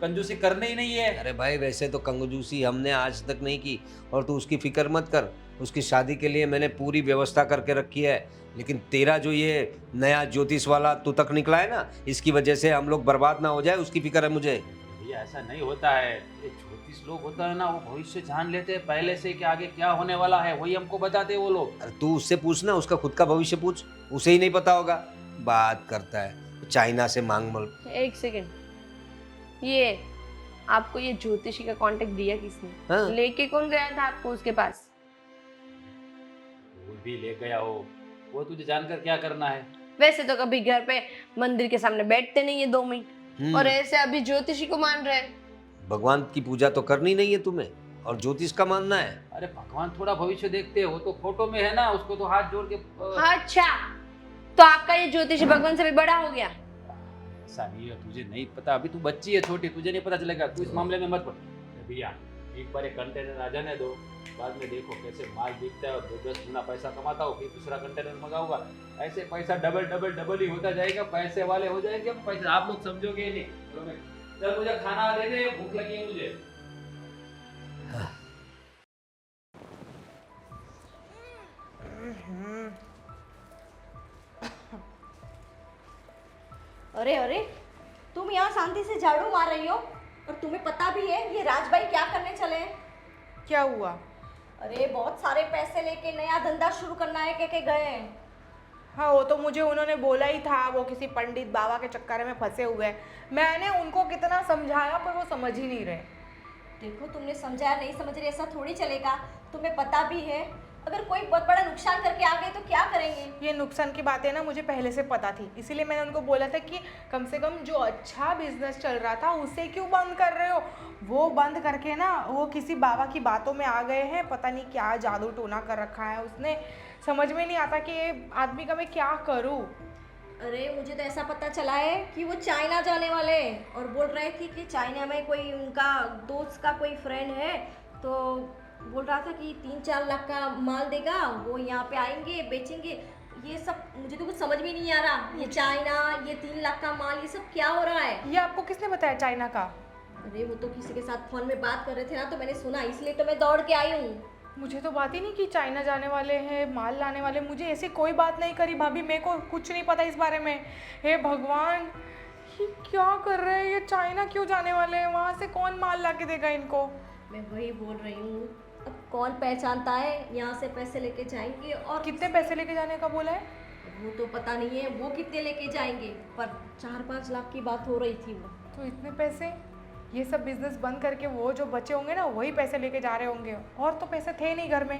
कंजूसी करनी ही नहीं है। अरे भाई वैसे तो कंजूसी हमने आज तक नहीं की, और तू उसकी फिक्र मत कर, उसकी शादी के लिए मैंने पूरी व्यवस्था करके रखी है। लेकिन तेरा जो ये नया ज्योतिष वाला तू तक निकला है ना, इसकी वजह से हम लोग बर्बाद ना हो जाए उसकी फिक्र है मुझे। भैया ऐसा नहीं होता है, ये ज्योतिष लोग होता है ना वो भविष्य जान लेते हैं पहले से कि आगे क्या होने वाला है, वही हमको बताते हैं वो लोग। अरे तू उससे पूछना, उसका खुद का भविष्य पूछ, उसे ही नहीं पता होगा। बात करता है चाइना से मांग मल। एक सेकंड, ये आपको ये ज्योतिषी का कांटेक्ट दिया किसने? हाँ। लेके कौन गया था आपको उसके पास? वो भी ले गया हो, वो तुझे जानकर क्या करना है। वैसे तो कभी घर पे मंदिर के सामने बैठते नहीं है 2 मिनट, और ऐसे अभी ज्योतिषी को मान रहे हैं। भगवान की पूजा तो करनी नहीं है तुम्हें, और ज्योतिष का मानना है। अरे भगवान थोड़ा भविष्य देखते हो, तो फोटो में है ना, उसको तो हाथ जोड़ के अच्छा, तो आपका ये ज्योतिषी भगवान से भी बड़ा हो गया? ऐसा नहीं है, तुझे नहीं पता, अभी तू बच्ची है छोटी, तुझे नहीं पता चलेगा, तू इस मामले में मत पड़। भैया एक बार एक कंटेनर आ जाने दो, बाद में देखो कैसे माल बिकता है और 10 गुना पैसा कमाता हो, फिर दूसरा कंटेनर मंगाऊंगा, ऐसे पैसा डबल ही होता जाएगा, पैसे वाले हो जाएंगे हम। पैसे आप लोग समझोगे नहीं। चलो मैं चल मुझे खाना दे दे, भूख लगी है मुझे। अरे अरे, तुम यहाँ शांति से झाड़ू मार रही हो और तुम्हें पता भी है ये राज भाई क्या करने चले हैं? क्या हुआ? अरे बहुत सारे पैसे लेके नया धंधा शुरू करना है कह के गए हैं। हाँ, वो तो मुझे उन्होंने बोला ही था, वो किसी पंडित बाबा के चक्कर में फंसे हुए हैं। मैंने उनको कितना समझाया पर वो समझ ही नहीं रहे। देखो, तुमने समझाया नहीं समझ रही ऐसा थोड़ी चलेगा। तुम्हें पता भी है अगर कोई बहुत बड़ा नुकसान करके आ गए तो क्या करेंगे? ये नुकसान की बातें ना मुझे पहले से पता थी, इसीलिए मैंने उनको बोला था कि कम से कम जो अच्छा बिजनेस चल रहा था उसे क्यों बंद कर रहे हो। वो बंद करके ना वो किसी बाबा की बातों में आ गए हैं, पता नहीं क्या जादू टोना कर रखा है उसने। समझ में नहीं आता कि ये आदमी का मैं क्या करूँ। अरे मुझे तो ऐसा पता चला है कि वो चाइना जाने वाले हैं और बोल रहे थे कि चाइना में कोई उनका दोस्त का कोई फ्रेंड है, तो बोल रहा था कि 3-4 लाख का माल देगा, वो यहाँ पे आएंगे बेचेंगे। ये सब मुझे तो कुछ समझ में नहीं आ रहा। ये चाइना, ये 3 लाख का माल, ये सब क्या हो रहा है? ये आपको किसने बताया चाइना का? अरे वो तो किसी के साथ फोन में बात कर रहे थे ना, तो मैंने सुना, इसलिए तो मैं दौड़ के आई हूँ। मुझे तो बात ही नहीं कि चाइना जाने वाले हैं, माल लाने वाले। मुझे ऐसी कोई बात नहीं करी भाभी, मेरे को कुछ नहीं पता इस बारे में। हे भगवान, ये क्या कर रहे हैं? ये चाइना क्यों जाने वाले हैं? वहाँ से कौन माल ला के देगा इनको? मैं वही बोल रही हूँ, अब कौन पहचानता है। यहाँ से पैसे लेके जाएंगे और कितने पैसे लेके जाने का बोला है? वो तो पता नहीं है वो कितने लेके जाएंगे, पर 4-5 लाख की बात हो रही थी वो। तो इतने पैसे, ये सब बिजनेस बंद करके वो जो बचे होंगे ना वही पैसे लेके जा रहे होंगे, और तो पैसे थे नहीं घर में।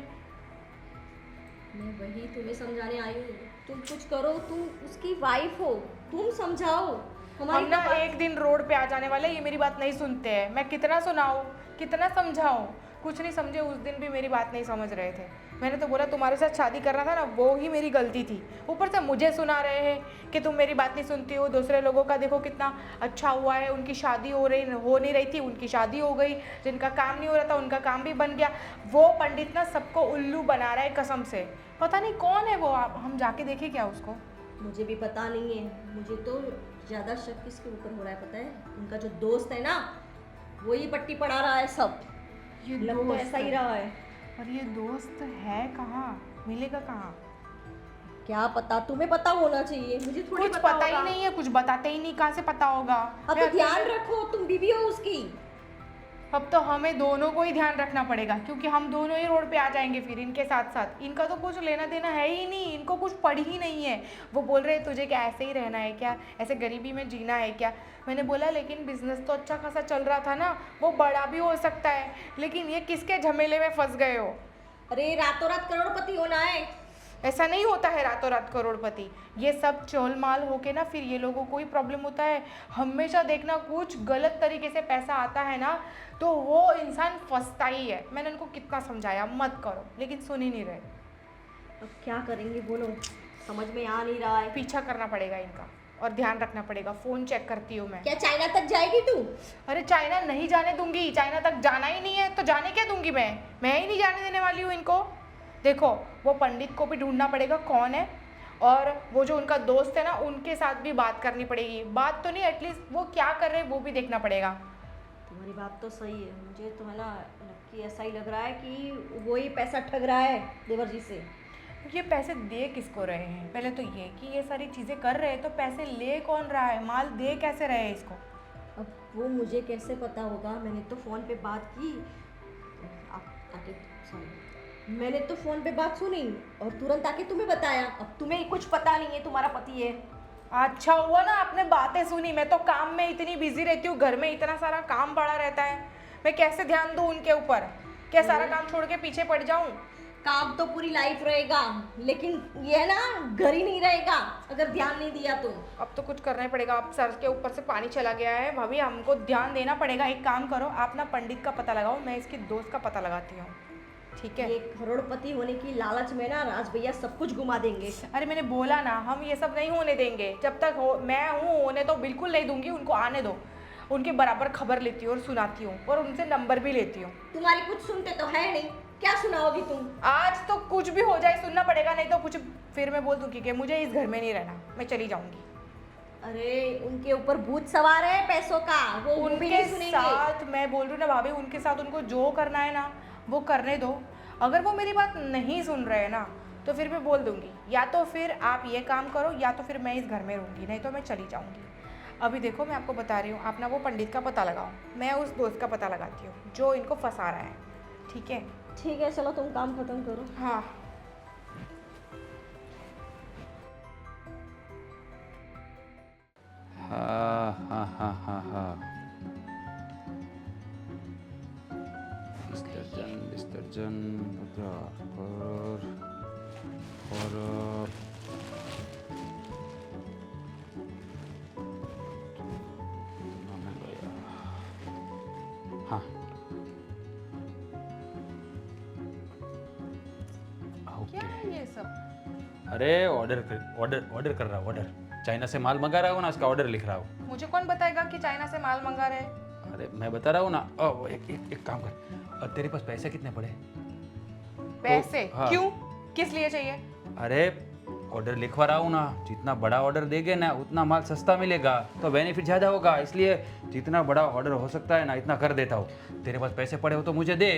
मैं वही तुम्हें समझाने आई हूँ, तुम कुछ करो, तुम उसकी वाइफ हो, तुम समझाओ। हम ना एक दिन रोड पे आ जाने वाले, ये मेरी बात नहीं सुनते हैं। मैं कितना सुनाऊँ, कितना समझाऊँ, कुछ नहीं समझे। उस दिन भी मेरी बात नहीं समझ रहे थे। मैंने तो बोला तुम्हारे साथ शादी करना था ना, वो ही मेरी गलती थी। ऊपर से मुझे सुना रहे हैं कि तुम मेरी बात नहीं सुनती हो। दूसरे लोगों का देखो कितना अच्छा हुआ है, उनकी शादी हो नहीं रही थी, उनकी शादी हो गई। जिनका काम नहीं हो रहा था उनका काम भी बन गया। वो पंडित ना सबको उल्लू बना रहा है कसम से। पता नहीं कौन है वो, आप हम जाके देखें क्या उसको? मुझे भी पता नहीं है। मुझे तो ज़्यादा शक किसके ऊपर हो रहा है पता है? उनका जो दोस्त है ना, वही पट्टी पढ़ा रहा है सब। ये लग तो ऐसा ही रहा है। पर ये दोस्त है कहाँ, मिलेगा कहाँ? क्या पता, तुम्हें पता होना चाहिए, मुझे थोड़ी कुछ पता ही होगा। नहीं है, कुछ बताते ही नहीं, कहाँ से पता होगा? अब तो ध्यान रखो, तुम बीवी हो उसकी। अब तो हमें दोनों को ही ध्यान रखना पड़ेगा, क्योंकि हम दोनों ही रोड पे आ जाएंगे फिर इनके साथ साथ। इनका तो कुछ लेना देना है ही नहीं, इनको कुछ पढ़ ही नहीं है। वो बोल रहे हैं तुझे क्या ऐसे ही रहना है क्या, ऐसे गरीबी में जीना है क्या? मैंने बोला लेकिन बिजनेस तो अच्छा खासा चल रहा था ना, वो बड़ा भी हो सकता है, लेकिन ये किसके झमेले में फंस गए हो? अरे रातों रात करोड़पति होना है? ऐसा नहीं होता है रातों रात करोड़पति। ये सब चोल माल होके ना फिर ये लोगों को ही प्रॉब्लम होता है। हमेशा देखना, कुछ गलत तरीके से पैसा आता है ना तो वो इंसान फंसता ही है। मैंने उनको कितना समझाया मत करो, लेकिन सुन ही नहीं रहे। अब क्या करेंगे बोलो, समझ में आ नहीं रहा है। पीछा करना पड़ेगा इनका और ध्यान रखना पड़ेगा। फ़ोन चेक करती हूँ मैं। क्या चाइना तक जाएगी तू? अरे चाइना नहीं जाने दूंगी, चाइना तक जाना ही नहीं है तो जाने क्या दूंगी मैं ही नहीं जाने देने वाली हूँ इनको। देखो वो पंडित को भी ढूंढना पड़ेगा कौन है, और वो जो उनका दोस्त है ना उनके साथ भी बात करनी पड़ेगी। बात तो नहीं, एटलीस्ट वो क्या कर रहे हैं वो भी देखना पड़ेगा। तुम्हारी बात तो सही है, मुझे तो है ना कि ऐसा ही लग रहा है कि वो ही पैसा ठग रहा है देवर जी से। ये पैसे दे किसको रहे हैं? पहले तो ये कि ये सारी चीज़ें कर रहे हैं तो पैसे ले कौन रहा है, माल दे कैसे रहे हैं इसको? अब वो मुझे कैसे पता होगा? मैंने तो फ़ोन पे बात की, मैंने तो फ़ोन पे बात सुनी और तुरंत आके तुम्हें बताया। अब तुम्हें कुछ पता नहीं है, तुम्हारा पति है। अच्छा हुआ ना आपने बातें सुनी, मैं तो काम में इतनी बिजी रहती हूँ, घर में इतना सारा काम पड़ा रहता है, मैं कैसे ध्यान दूँ उनके ऊपर? क्या सारा काम छोड़ के पीछे पड़ जाऊँ? काम तो पूरी लाइफ रहेगा, लेकिन ये है ना घर ही नहीं रहेगा अगर ध्यान नहीं दिया तो। अब तो कुछ करना ही पड़ेगा। अब सर के ऊपर से पानी चला गया है भाभी, हमको ध्यान देना पड़ेगा। एक काम करो, आप ना पंडित का पता लगाओ, मैं इसकी दोस्त का पता लगाती हूँ, ठीक है? ये करोड़पति होने की लालच में ना राज भैया सब कुछ घुमा देंगे। अरे मैंने बोला ना, हम ये सब नहीं होने देंगे। जब तक मैं हूँ होने तो बिल्कुल नहीं दूंगी, उनको आने दो। उनके बराबर खबर लेती हूँ और सुनाती हूँ और उनसे नंबर भी लेती हूँ। तुम्हारी कुछ सुनते तो है नहीं, क्या सुनाओगी तुम? आज तो कुछ भी हो जाए सुनना पड़ेगा, नहीं तो कुछ फिर मैं बोल दूँगी कि मुझे इस घर में नहीं रहना, मैं चली जाऊँगी। अरे उनके ऊपर भूत सवार है पैसों का, वो भी उनके नहीं सुनेंगे। साथ मैं बोल रही हूँ ना भाभी, उनके साथ उनको जो करना है ना वो करने दो। अगर वो मेरी बात नहीं सुन रहे हैं ना तो फिर मैं बोल दूंगी, या तो फिर आप ये काम करो या तो फिर मैं इस घर में रहूँगी, नहीं तो मैं चली जाऊँगी। अभी देखो मैं आपको बता रही हूँ, आप ना वो पंडित का पता लगाओ, मैं उस दोस्त का पता लगाती हूँ जो इनको फंसा रहा है, ठीक है? ठीक है चलो तुम काम खत्म करो। हाँ। हाँ हाँ हाँ हाँ हाँ विसर्जन और हाँ क्या है ये सब? अरे ऑर्डर कर रहा हूँ, ऑर्डर चाइना से माल मंगा रहा हूँ ना, उसका ऑर्डर लिख रहा हूँ। मुझे कौन बताएगा कि चाइना से माल मंगा रहे हैं? अरे मैं बता रहा हूँ ना। एक काम कर, और तेरे पास पैसे कितने पड़े? पैसे? हाँ। क्यों? किस लिए चाहिए? अरे ऑर्डर लिखवा रहा हूँ ना, जितना बड़ा ऑर्डर देंगे ना उतना माल सस्ता मिलेगा, तो बेनिफिट ज़्यादा होगा, इसलिए जितना बड़ा ऑर्डर हो सकता है ना इतना कर देता हूँ। तेरे पास पैसे पड़े हो तो मुझे दे।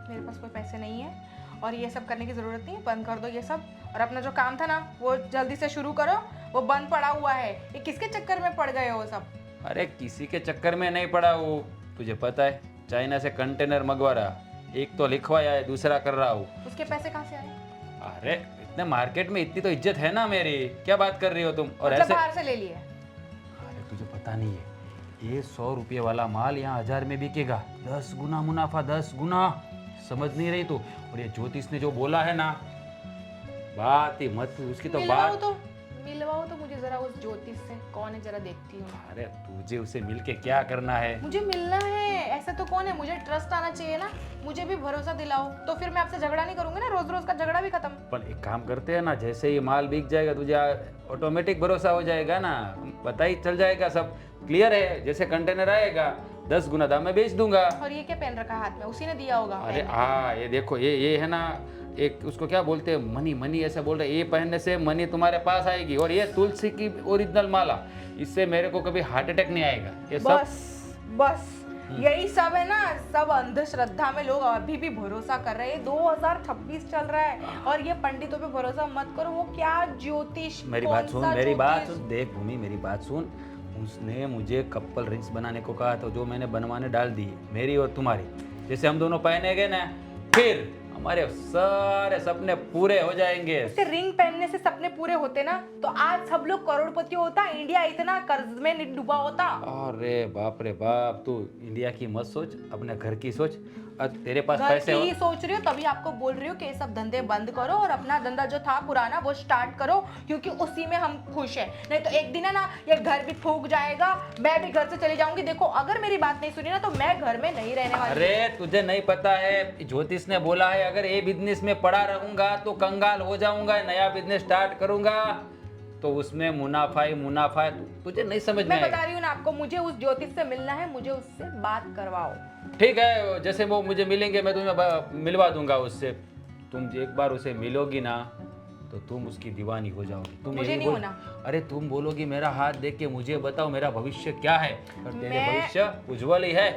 मेरे पास कोई पैसे नहीं है और ये सब करने की ज़रूरत नहीं है, बंद कर दो ये सब, और अपना जो काम था ना वो जल्दी से शुरू करो, वो बंद पड़ा हुआ है। ये किसके चक्कर में पड़ गए हो सब? अरे किसी के चक्कर में नहीं पड़ा वो, तुझे पता है चाइना से कंटेनर मंगवा रहा, एक तो लिखवाया है, दूसरा कर रहा हूँ। उसके पैसे कहाँ से आए? अरे इतने मार्केट में इतनी तो इज्जत है ना मेरी, क्या बात कर रही हो तुम? और मतलब ऐसे बाहर से ले लिए? अरे तुझे पता नहीं है, ये 100 रुपये वाला माल यहाँ 1000 में बिकेगा, 10 गुना मुनाफा, 10 गुना। समझ नहीं रही तू? और ये ज्योतिष ने जो बोला है ना, बात ही मत, उसकी तो बात। मिलवाओ तो मुझे जरा उस ज्योतिष से, कौन है जरा देखती हूँ। अरे तुझे उसे मिलके क्या करना है? मुझे मिलना है, ऐसा तो कौन है, मुझे ट्रस्ट आना चाहिए ना, मुझे भी भरोसा दिलाओ, तो फिर मैं आपसे झगड़ा नहीं करूंगी ना, रोज रोज का झगड़ा भी खत्म। पर एक काम करते हैं ना, जैसे ही माल बिक जाएगा तुझे ऑटोमेटिक भरोसा हो जाएगा ना, पता ही चल जाएगा, सब क्लियर है। जैसे कंटेनर आएगा 10 गुना दाम में बेच दूंगा। और ये क्या पहन रखा हाथ में, उसी ने दिया होगा? अरे हाँ ये देखो, ये है ना, एक उसको क्या बोलते हैं, मनी, मनी ऐसा बोल रहे हैं, ये पहनने से मनी तुम्हारे पास आएगी। और ये तुलसी की ओरिजिनल माला, इससे मेरे को कभी हार्ट अटैक नहीं आएगा। ये सब बस यही सब है ना, सब अंधश्रद्धा में लोग अभी भी भरोसा कर रहे हैं। 2026 चल रहा है और ये पंडितों पे भरोसा मत करो। वो क्या ज्योतिष, मेरी बात सुन, मेरी बात सुन, देख भूमि मेरी बात सुन, उसने मुझे कपल रिंग्स बनाने को कहा था, जो मैंने बनवाने डाल दी, मेरी और तुम्हारी। जैसे हम दोनों पहनेंगे ना, फिर हमारे सारे सपने पूरे हो जाएंगे। इससे रिंग पहनने से सपने पूरे होते ना तो आज सब लोग करोड़पति होता, इंडिया इतना कर्ज में नहीं डूबा होता। अरे बाप रे बाप, तू इंडिया की मत सोच, अपने घर की सोच। और तेरे पास घर पैसे की हो, ही सोच रही हो, तभी आपको बोल रही हूँ कि ये सब धंधे बंद करो और अपना धंधा जो था पुराना वो स्टार्ट करो, क्योंकि उसी में हम खुश हैं। नहीं तो एक दिन है ना ये घर भी फूक जाएगा, मैं भी घर से चली जाऊंगी। देखो अगर मेरी बात नहीं सुनी ना तो मैं घर में नहीं रहने वाली। अरे तुझे नहीं पता है, ज्योतिष ने बोला है अगर ये बिजनेस में पड़ा रहूंगा तो कंगाल हो जाऊंगा, नया बिजनेस स्टार्ट करूंगा तो उसमें मुनाफा ही मुनाफा है। तुझे नहीं समझ में मैं आएगा। बता रही हूँ ना आपको, मुझे उस ज्योतिष से मिलना है, मुझे उससे बात करवाओ। ठीक है, जैसे वो मुझे मिलेंगे मैं तुम्हें मिलवा दूंगा उससे। तुम एक बार उसे मिलोगी ना तो तुम उसकी दीवानी हो जाओगी। तुम मुझे यही नहीं होना। अरे तुम बोलोगी मेरा हाथ देख के मुझे बताओ मेरा भविष्य क्या है, और तेरे मैं- भविष्य उज्जवल ही है।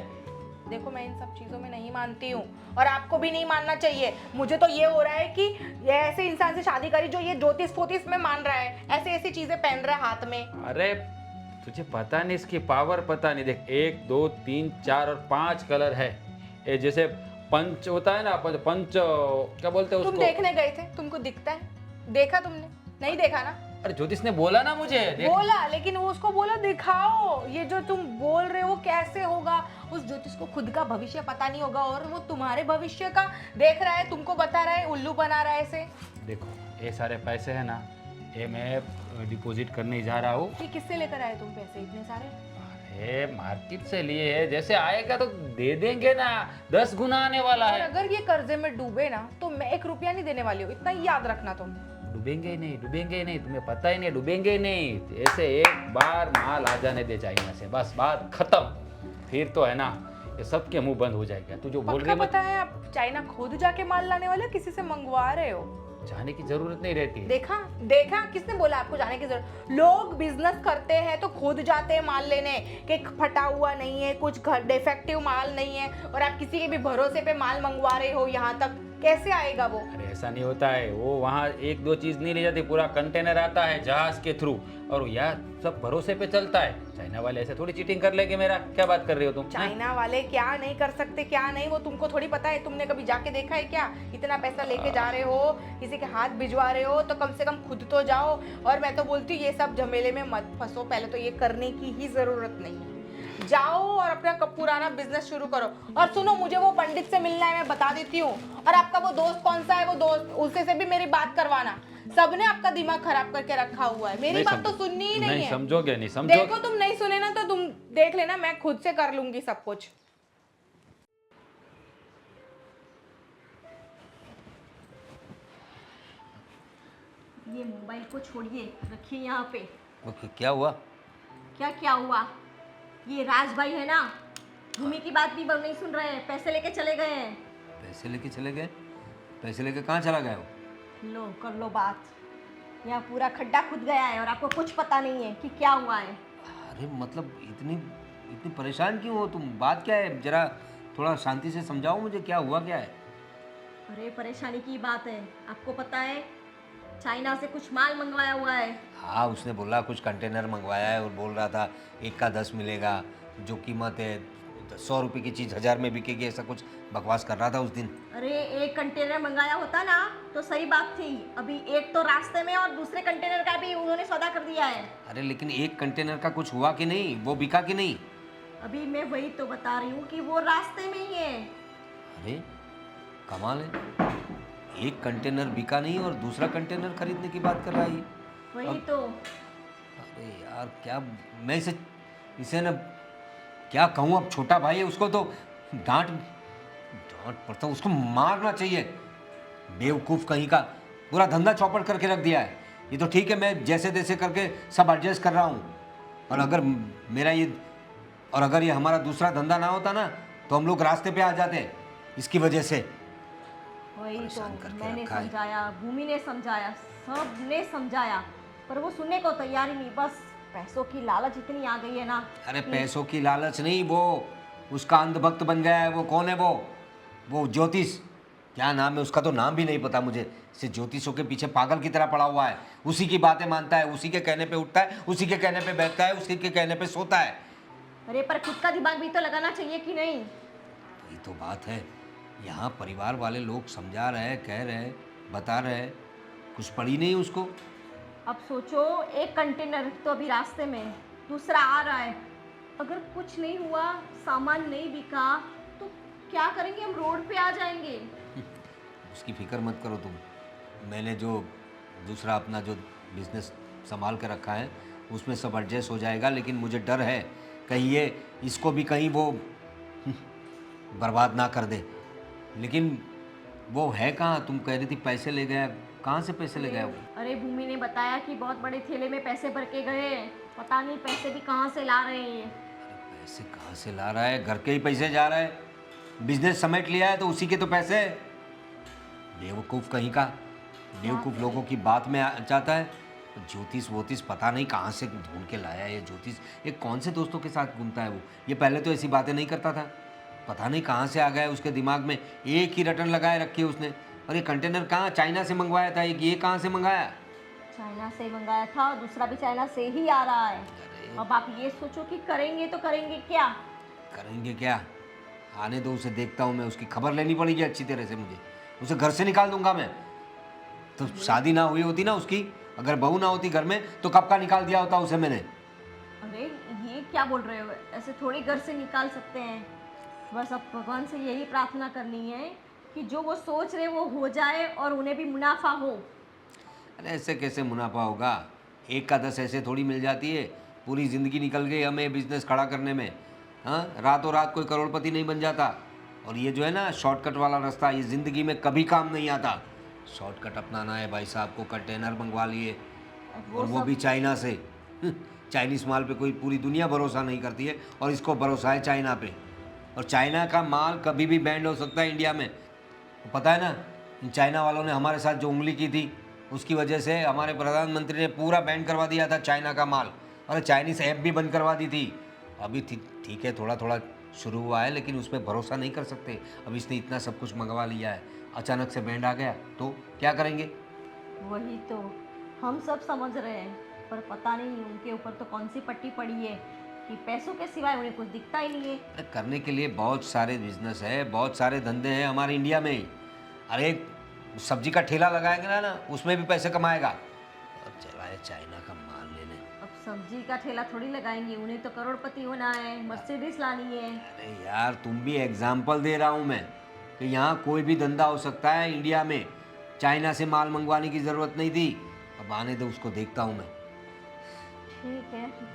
देखो मैं इन सब चीज़ों में नहीं मानती हूँ और आपको भी नहीं मानना चाहिए। मुझे तो ये हो रहा है कि ये ऐसे इंसान से शादी करी जो ये ज्योतिष फोतिष में मान रहा है, ऐसी ऐसी चीजें पहन रहा है हाथ में। अरे तुझे पता नहीं इसकी पावर, पता नहीं। देख 1 2 3 4 और 5 कलर है। ये जैसे पंच होता है ना, पंच क्या बोलते हैं तुम उसको? देखने गए थे, तुमको दिखता है? देखा तुमने? नहीं देखा ना? अरे ज्योतिष ने बोला ना मुझे, देख। बोला, लेकिन वो उसको बोला दिखाओ। ये जो तुम बोल रहे हो कैसे होगा? उस ज्योतिष को खुद का भविष्य पता नहीं होगा और वो तुम्हारे भविष्य का देख रहा है, तुमको बता रहा है, उल्लू बना रहा है ऐसे। देखो ये सारे पैसे है ना, ये मैं डिपॉजिट करने जा रहा हूँ। ये किससे लेकर आए तुम पैसे इतने सारे? अरे मार्केट से लिए है, जैसे आएगा तो दे देंगे ना, 10 गुना आने वाला और है। अगर ये कर्जे में डूबे ना तो मैं 1 रुपया नहीं देने वाली हूँ, इतना ही याद रखना तुम। डूबेंगे ही नहीं, डूबेंगे ही नहीं, तुम्हें पता ही नहीं, डूबेंगे ही नहीं। ऐसे एक बार माल आ जाने दे चाइना से, बस बात खत्म। फिर तो है ना ये सबके मुंह बंद हो जाएगा। तू जो बोल रही पक्का है पता है आप चाइना खुद जाके माल लाने वाले हो, किसी से मंगवा रहे हो? जाने की जरूरत नहीं रहती है। देखा देखा, किसने बोला आपको जाने की जरूरत? लोग बिजनेस करते हैं तो खुद जाते हैं माल लेने कि फटा हुआ नहीं है, कुछ घर डिफेक्टिव माल नहीं है, और आप किसी के भी भरोसे पे माल मंगवा रहे हो यहाँ तक, कैसे आएगा वो? अरे ऐसा नहीं होता है, वो वहाँ एक दो चीज नहीं ले जाती, पूरा कंटेनर आता है जहाज के थ्रू, और यार सब भरोसे पे चलता है। चाइना वाले ऐसे थोड़ी चीटिंग कर लेंगे मेरा, क्या बात कर रही हो तुम? चाइना वाले क्या नहीं कर सकते, क्या नहीं, वो तुमको थोड़ी पता है? तुमने कभी जाके देखा है क्या? इतना पैसा लेके जा रहे हो, किसी के हाथ भिजवा रहे हो, तो कम से कम खुद तो जाओ। और मैं तो बोलती हूँ ये सब झमेले में मत फंसो, पहले तो ये करने की ही जरूरत नहीं है। जाओ और अपना पुराना बिजनेस शुरू करो। और सुनो, मुझे वो पंडित से मिलना है, मैं बता देती हूँ। और आपका वो दोस्त कौन सा है, वो दोस्त, उससे से भी मेरी बात करवाना। सबने आपका दिमाग खराब करके रखा हुआ है, मेरी बात तो सुननी ही नहीं है। समझोगे नहीं, समझो। देखो तुम नहीं सुने ना तो तुम देख लेना, मैं खुद से कर लूंगी सब कुछ। ये मोबाइल को छोड़िए, रखिए यहाँ पे। ओके, क्या हुआ? क्या हुआ? ये राज भाई है ना, भूमि की बात भी नहीं सुन रहे हैं, पैसे लेके चले गए हैं। पैसे लेके चले गए? पैसे लेके कहाँ चला गया वो? लो कर लो बात। यहाँ पूरा खड्डा खुद गया है और आपको कुछ पता नहीं है कि क्या हुआ है। अरे मतलब इतनी इतनी परेशान क्यों हो तुम? बात क्या है? जरा थोड़ा शांति से समझाओ मुझे, क्या हुआ क्या है? अरे परेशानी की बात है, आपको पता है चाइना से कुछ माल मंगवाया हुआ है। हाँ, उसने बोला कुछ कंटेनर मंगवाया है और बोल रहा था 1 का 10 मिलेगा, जो कीमत है 100 रुपये की चीज़ 1000 में बिकेगी, ऐसा कुछ बकवास कर रहा था उस दिन। अरे एक कंटेनर मंगाया होता ना तो सही बात थी, अभी एक तो रास्ते में और दूसरे कंटेनर का भी उन्होंने सौदा कर दिया है। अरे लेकिन एक कंटेनर का कुछ हुआ कि नहीं? वो बिका कि नहीं? अभी मैं वही तो बता रही हूँ कि वो रास्ते में ही है। अरे कमाल है, एक कंटेनर बिका नहीं और दूसरा कंटेनर खरीदने की बात कर रहा है। वही तो। अरे यार क्या, मैं इसे ना क्या कहूँ, अब छोटा भाई है, उसको तो डांट पड़ता, उसको मारना चाहिए। बेवकूफ़ कहीं का, पूरा धंधा चौपट करके रख दिया है। ये तो ठीक है, मैं जैसे तैसे करके सब एडजस्ट कर रहा हूँ, और अगर ये हमारा दूसरा धंधा ना होता ना तो हम लोग रास्ते पे आ जाते इसकी वजह से। वही तो परेशान करके मैंने रखा है। समझाया, भूमि ने समझाया, सब ने समझाया, पर वो सुनने को तैयार ही नहीं। बस पैसों की लालच इतनी आ गई है ना। अरे पैसों की लालच नहीं, वो उसका अंधभक्त बन गया है। वो कौन है? वो ज्योतिष, क्या नाम है उसका, तो नाम भी नहीं पता मुझे। से ज्योतिषों के पीछे पागल की तरह पड़ा हुआ है, उसी की बातें मानता है, उसी के कहने पे उठता है, उसी के कहने पे बैठता है, उसी के कहने पे सोता है। अरे पर खुद का दिमाग भी तो लगाना चाहिए कि नहीं? वही तो बात है, यहाँ परिवार वाले लोग समझा रहे हैं, कह रहे हैं, बता रहे हैं, कुछ पड़ी नहीं उसको। अब सोचो, एक कंटेनर तो अभी रास्ते में, दूसरा आ रहा है, अगर कुछ नहीं हुआ, सामान नहीं बिका तो क्या करेंगे? हम रोड पे आ जाएंगे। उसकी फिक्र मत करो तुम। मैंने जो दूसरा अपना जो बिजनेस संभाल के रखा है उसमें सब एडजस्ट हो जाएगा, लेकिन मुझे डर है कहीं ये इसको भी कहीं वो बर्बाद ना कर दे। लेकिन वो है कहाँ? तुम कह रही थी पैसे ले गया, कहाँ से पैसे ले गया वो? अरे भूमि ने बताया कि बहुत बड़े थैले में पैसे भर के गए, पता नहीं पैसे भी कहाँ से ला रहे हैं। पैसे कहाँ से ला रहा है? घर के ही पैसे जा रहा है, बिजनेस समेट लिया है तो उसी के तो पैसे। बेवकूफ़ कहीं का, बेवकूफ़ लोगों की बात में आ जाता है। ज्योतिष वोतिष पता नहीं कहाँ से ढूंढ के लाया है ये ज्योतिष। ये कौन से दोस्तों के साथ घूमता है वो? ये पहले तो ऐसी बातें नहीं करता था, पता नहीं कहाँ से आ गया उसके दिमाग में। एक ही रटन लगाए रखी है उसने। और ये कंटेनर कहाँ? चाइना से मंगवाया था, ये कहाँ से मंगाया? चाइना से मंगाया था, दूसरा भी चाइना से ही आ रहा है। अब आप ये सोचो कि करेंगे तो करेंगे क्या? करेंगे क्या? आने दो उसे, देखता हूँ मैं। उसकी खबर लेनी पड़ेगी अच्छी तरह से मुझे। उसे घर से निकाल दूंगा मैं। तो शादी ना हुई होती ना उसकी, अगर बहू ना होती घर में तो कब का निकाल दिया होता उसे मैंने। अरे ये क्या बोल रहे हो? ऐसे थोड़ी घर से निकाल सकते हैं। बस अब भगवान से यही प्रार्थना करनी है कि जो वो सोच रहे वो हो जाए और उन्हें भी मुनाफा हो। अरे ऐसे कैसे मुनाफा होगा? 1 का 10 ऐसे थोड़ी मिल जाती है। पूरी ज़िंदगी निकल गई हमें बिजनेस खड़ा करने में। हाँ, रातों रात कोई करोड़पति नहीं बन जाता। और ये जो है ना शॉर्टकट वाला रास्ता, ये ज़िंदगी में कभी काम नहीं आता। शॉर्टकट अपनाना है भाई साहब को। कंटेनर मंगवा लिए, और वो भी चाइना से। चाइनीज़ माल पे कोई पूरी दुनिया भरोसा नहीं करती है, और इसको भरोसा है चाइना पे। और चाइना का माल कभी भी बैंड हो सकता है इंडिया में। तो पता है ना, इन चाइना वालों ने हमारे साथ जो उंगली की थी उसकी वजह से हमारे प्रधानमंत्री ने पूरा बैन करवा दिया था चाइना का माल, और चाइनीज़ ऐप भी बंद करवा दी थी। अभी ठीक है, थोड़ा थोड़ा शुरू हुआ है, लेकिन उस पर भरोसा नहीं कर सकते। अब इसने इतना सब कुछ मंगवा लिया है, अचानक से बैंड आ गया तो क्या करेंगे? वही तो हम सब समझ रहे हैं, पर पता नहीं उनके ऊपर तो कौन सी पट्टी पड़ी है कि पैसों के सिवाय उन्हें कुछ दिखता ही नहीं है। अरे करने के लिए बहुत सारे बिजनेस है, बहुत सारे धंधे हैं हमारे इंडिया में। अरे सब्जी का ठेला लगाएगा ना, उसमें भी पैसे कमाएगा। अब चलाए चाइना का माल लेने। अब सब्जी का ठेला थोड़ी लगाएंगे, उन्हें तो करोड़पति होना है, मर्सिडीज लानी है। अरे यार तुम भी एग्जाम्पल दे रहा हूँ मैं कि यहाँ कोई भी धंधा हो सकता है इंडिया में। चाइना से माल मंगवाने की ज़रूरत नहीं थी। अब आने दो, उसको देखता हूँ मैं। ठीक है।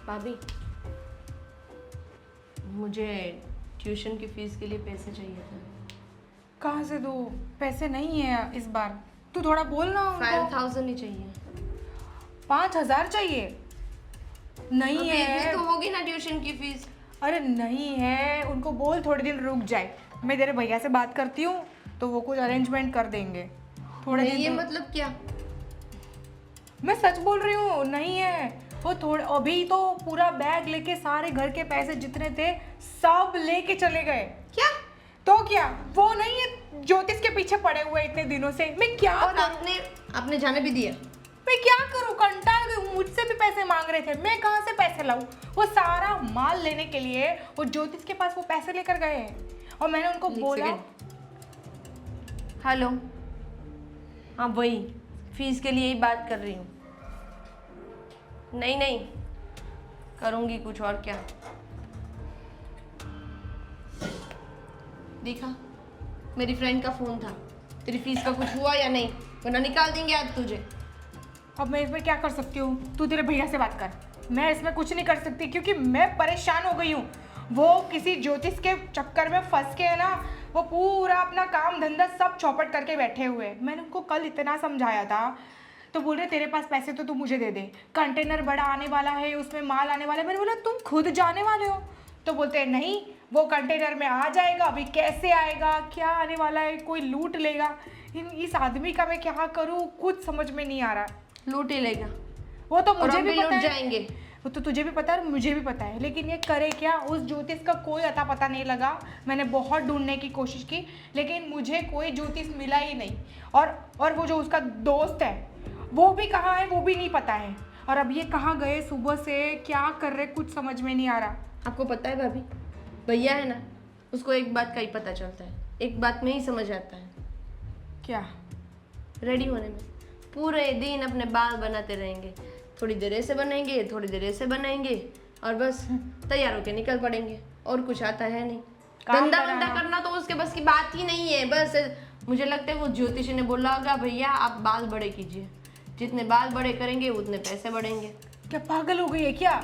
भाभी, मुझे ट्यूशन की फीस के लिए पैसे चाहिए थे। कहाँ से दो? पैसे नहीं है इस बार, तू थोड़ा बोल ना उनको। 5000 ही चाहिए। 5000 चाहिए? नहीं अभी है। तो होगी ना ट्यूशन की फीस। अरे नहीं है, उनको बोल थोड़े दिन रुक जाए। मैं तेरे भैया से बात करती हूँ तो वो कुछ अरेंजमेंट कर देंगे। थोड़े नहीं, दिन ये तो- मतलब क्या? मैं सच बोल रही हूँ, नहीं है वो। थोड़े अभी तो पूरा बैग लेके सारे घर के पैसे जितने थे सब लेके चले गए। क्या? तो क्या वो नहीं है ज्योतिष के पीछे पड़े हुए इतने दिनों से? मैं क्या और करूं? आपने जाने भी दिया? मैं क्या करूं? कंटाल गई। मुझसे भी पैसे मांग रहे थे, मैं कहाँ से पैसे लाऊं? वो सारा माल लेने के लिए वो ज्योतिष के पास वो पैसे लेकर गए हैं और मैंने उनको बोला। हेलो, हाँ वही फीस के लिए ही बात कर रही हूँ। नहीं नहीं, करूँगी कुछ और क्या। देखा, मेरी फ्रेंड का फ़ोन था। तेरी फीस का कुछ हुआ या नहीं, वरना निकाल देंगे आज तुझे। अब मैं इसमें क्या कर सकती हूँ? तू तेरे भैया से बात कर। मैं इसमें कुछ नहीं कर सकती क्योंकि मैं परेशान हो गई हूँ। वो किसी ज्योतिष के चक्कर में फंस के है ना, वो पूरा अपना काम धंधा सब चौपट करके बैठे हुए हैं। मैंने उनको कल इतना समझाया था तो बोल रहे तेरे पास पैसे तो तू मुझे दे दे, कंटेनर बड़ा आने वाला है, उसमें माल आने वाला है। मैंने बोला तुम खुद जाने वाले हो? तो बोलते हैं नहीं, वो कंटेनर में आ जाएगा, अभी कैसे आएगा, क्या आने वाला है, कोई लूट लेगा। इस आदमी का मैं क्या करूँ, कुछ समझ में नहीं आ रहा। लूट ही लेगा। वो तो और मुझे हम भी भी पता लूट है, जाएंगे। वो तो तुझे भी पता है, मुझे भी पता है, लेकिन ये करे क्या? उस ज्योतिष का कोई अता पता नहीं लगा। मैंने बहुत ढूंढने की कोशिश की लेकिन मुझे कोई ज्योतिष मिला ही नहीं। और वो जो उसका दोस्त है वो भी कहाँ है वो भी नहीं पता है। और अब ये कहाँ गए सुबह से, क्या कर रहे, कुछ समझ में नहीं आ रहा। आपको पता है भाभी, भैया है ना, उसको एक बात का ही पता चलता है, एक बात में ही समझ आता है। क्या? रेडी होने में पूरे दिन अपने बाल बनाते रहेंगे। थोड़ी देर ऐसे बनाएंगे, थोड़ी देर ऐसे बनाएंगे और बस तैयार होके निकल पड़ेंगे। और कुछ आता है नहीं। काम धंधा कराना। वंधा करना तो उसके बस की बात ही नहीं है। बस मुझे लगता है वो ज्योतिषी ने बोला होगा भैया आप बाल बड़े कीजिए, जितने बाल बड़े करेंगे उतने पैसे बढ़ेंगे। क्या पागल हो गई है क्या?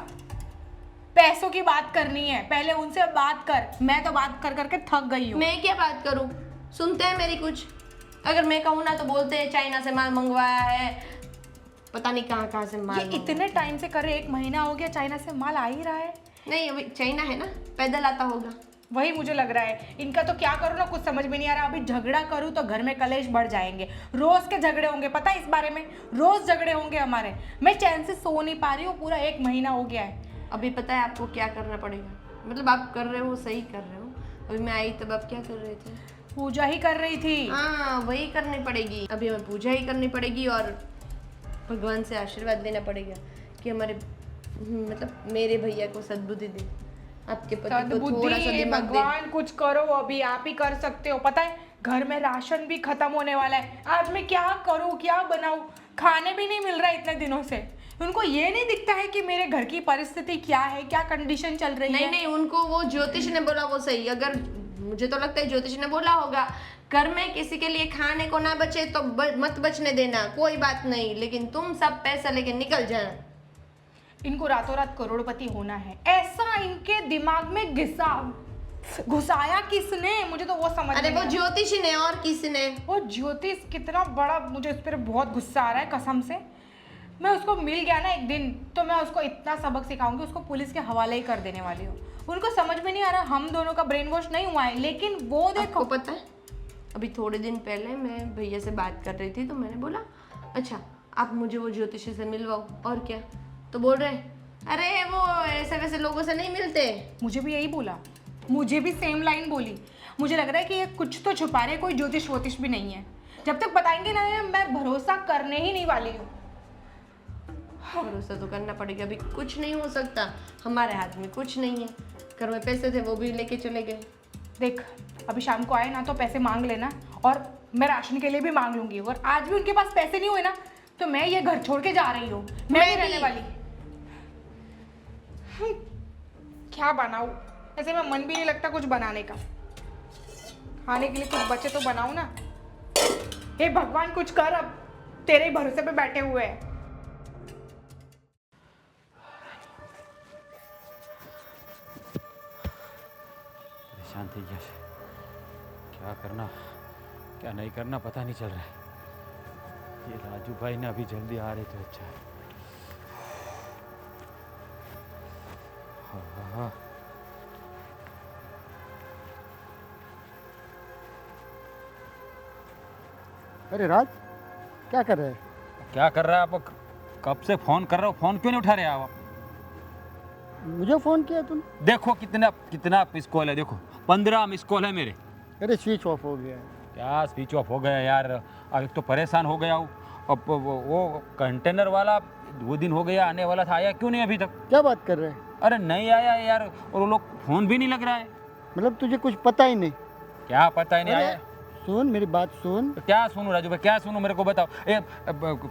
पैसों की बात करनी है, पहले उनसे बात कर। मैं तो बात कर करके थक गई हूँ। मैं क्या बात करूँ, सुनते हैं मेरी कुछ? अगर मैं कहूँ ना तो बोलते हैं चाइना से माल मंगवाया है, पता नहीं कहाँ कहाँ से माल ये इतने टाइम से कर रहे, 1 महीना हो गया, चाइना से माल आ ही रहा है। नहीं, अभी चाइना है ना, पैदल आता होगा। वही मुझे लग रहा है। इनका तो क्या करूँ ना, कुछ समझ में नहीं आ रहा। अभी झगड़ा करूँ तो घर में कलेश बढ़ जाएंगे। रोज के झगड़े होंगे, पता है इस बारे में? रोज झगड़े होंगे हमारे। मैं चैन से सो नहीं पा रही हूँ, पूरा 1 महीना हो गया है। अभी पता है आपको क्या करना पड़ेगा? मतलब आप कर रहे हो, सही कर रहे हो। अभी मैं आई तब आप क्या कर रहे थे? पूजा ही कर रही थी। हाँ, वही करनी पड़ेगी। अभी हमें पूजा ही करनी पड़ेगी और भगवान से आशीर्वाद लेना पड़ेगा कि हमारे मतलब मेरे भैया को सद्बुद्धि दे, आपके पति को थोड़ा सा बुद्धि दिमाग दे। भगवान कुछ करो, अभी आप ही कर सकते हो। पता है घर में राशन भी खत्म होने वाला है। आज मैं क्या करूँ, क्या बनाऊँ? खाने भी नहीं मिल रहा है इतने दिनों से। उनको ये नहीं दिखता है कि मेरे घर की परिस्थिति क्या है, क्या कंडीशन चल रही नहीं है। नहीं, उनको वो ज्योतिष ने बोला वो सही। अगर मुझे तो लगता है ज्योतिष ने बोला होगा घर में किसी के लिए खाने को ना बचे तो मत बचने देना, कोई बात नहीं, लेकिन तुम सब पैसा लेके निकल जाना। इनको रातों रात करोड़पति होना है, ऐसा इनके दिमाग में घुसाया किसने? मुझे तो वो समझ अरे नहीं वो आया। ज्योतिषी ने, और किसने? वो ज्योतिष कितना बड़ा, मुझे उस पर बहुत गुस्सा आ रहा है कसम से। मैं उसको मिल गया ना एक दिन तो मैं उसको इतना सबक सिखाऊंगी, उसको पुलिस के हवाले ही कर देने वाली हूँ। उनको समझ में नहीं आ रहा हम दोनों का ब्रेन वॉश नहीं हुआ है, लेकिन वो देखो। आपको पता है अभी थोड़े दिन पहले मैं भैया से बात कर रही थी तो मैंने बोला अच्छा आप मुझे वो ज्योतिषी से मिलवाओ, और क्या? तो बोल रहे अरे वो ऐसे वैसे लोगों से नहीं मिलते। मुझे भी यही बोला, मुझे भी सेम लाइन बोली। मुझे लग रहा है कि ये कुछ तो छुपा रहे, कोई ज्योतिष वोतिष भी नहीं है। जब तक बताएंगे ना मैं भरोसा करने ही नहीं वाली हूँ। भरोसा तो करना पड़ेगा, अभी कुछ नहीं हो सकता, हमारे हाथ में कुछ नहीं है। घर में पैसे थे वो भी लेके चले गए। देख अभी शाम को आए ना तो पैसे मांग लेना, और मैं राशन के लिए भी मांग लूंगी। और आज भी उनके पास पैसे नहीं हुए ना तो मैं ये घर छोड़ के जा रही हूँ, मैं नहीं रहने वाली। क्या बनाऊँ? ऐसे में मन भी नहीं लगता कुछ बनाने का। खाने के लिए कुछ बचे तो बनाऊँ ना। हे भगवान कुछ कर, अब तेरे ही भरोसे पे बैठे हुए हैं। परेशान थी गया, क्या करना क्या नहीं करना पता नहीं चल रहा है। ये राजू भाई ने अभी जल्दी आ रहे तो अच्छा है। हाँ। अरे राज, क्या कर रहे हैं? क्या कर रहा है आप? कब से फोन कर रहे हो, फोन क्यों नहीं उठा रहे आप? मुझे फ़ोन किया तूने? देखो कितना कितना मिस कॉल है, देखो 15 मिस कॉल है मेरे। अरे स्विच ऑफ हो गया है। क्या स्विच ऑफ हो गया यार? अब एक तो परेशान हो गया हूँ। अब वो कंटेनर वाला 2 दिन हो गया आने वाला था, आया क्यों नहीं अभी तक? क्या बात कर रहे हैं? अरे नहीं आया यार, और वो लोग फोन भी नहीं लग रहा है। मतलब तुझे कुछ पता ही नहीं? क्या पता ही नहीं अरे आया। सुन मेरी बात सुन। तो क्या सुनूं राजू भाई, क्या सुनूं? मेरे को बताओ।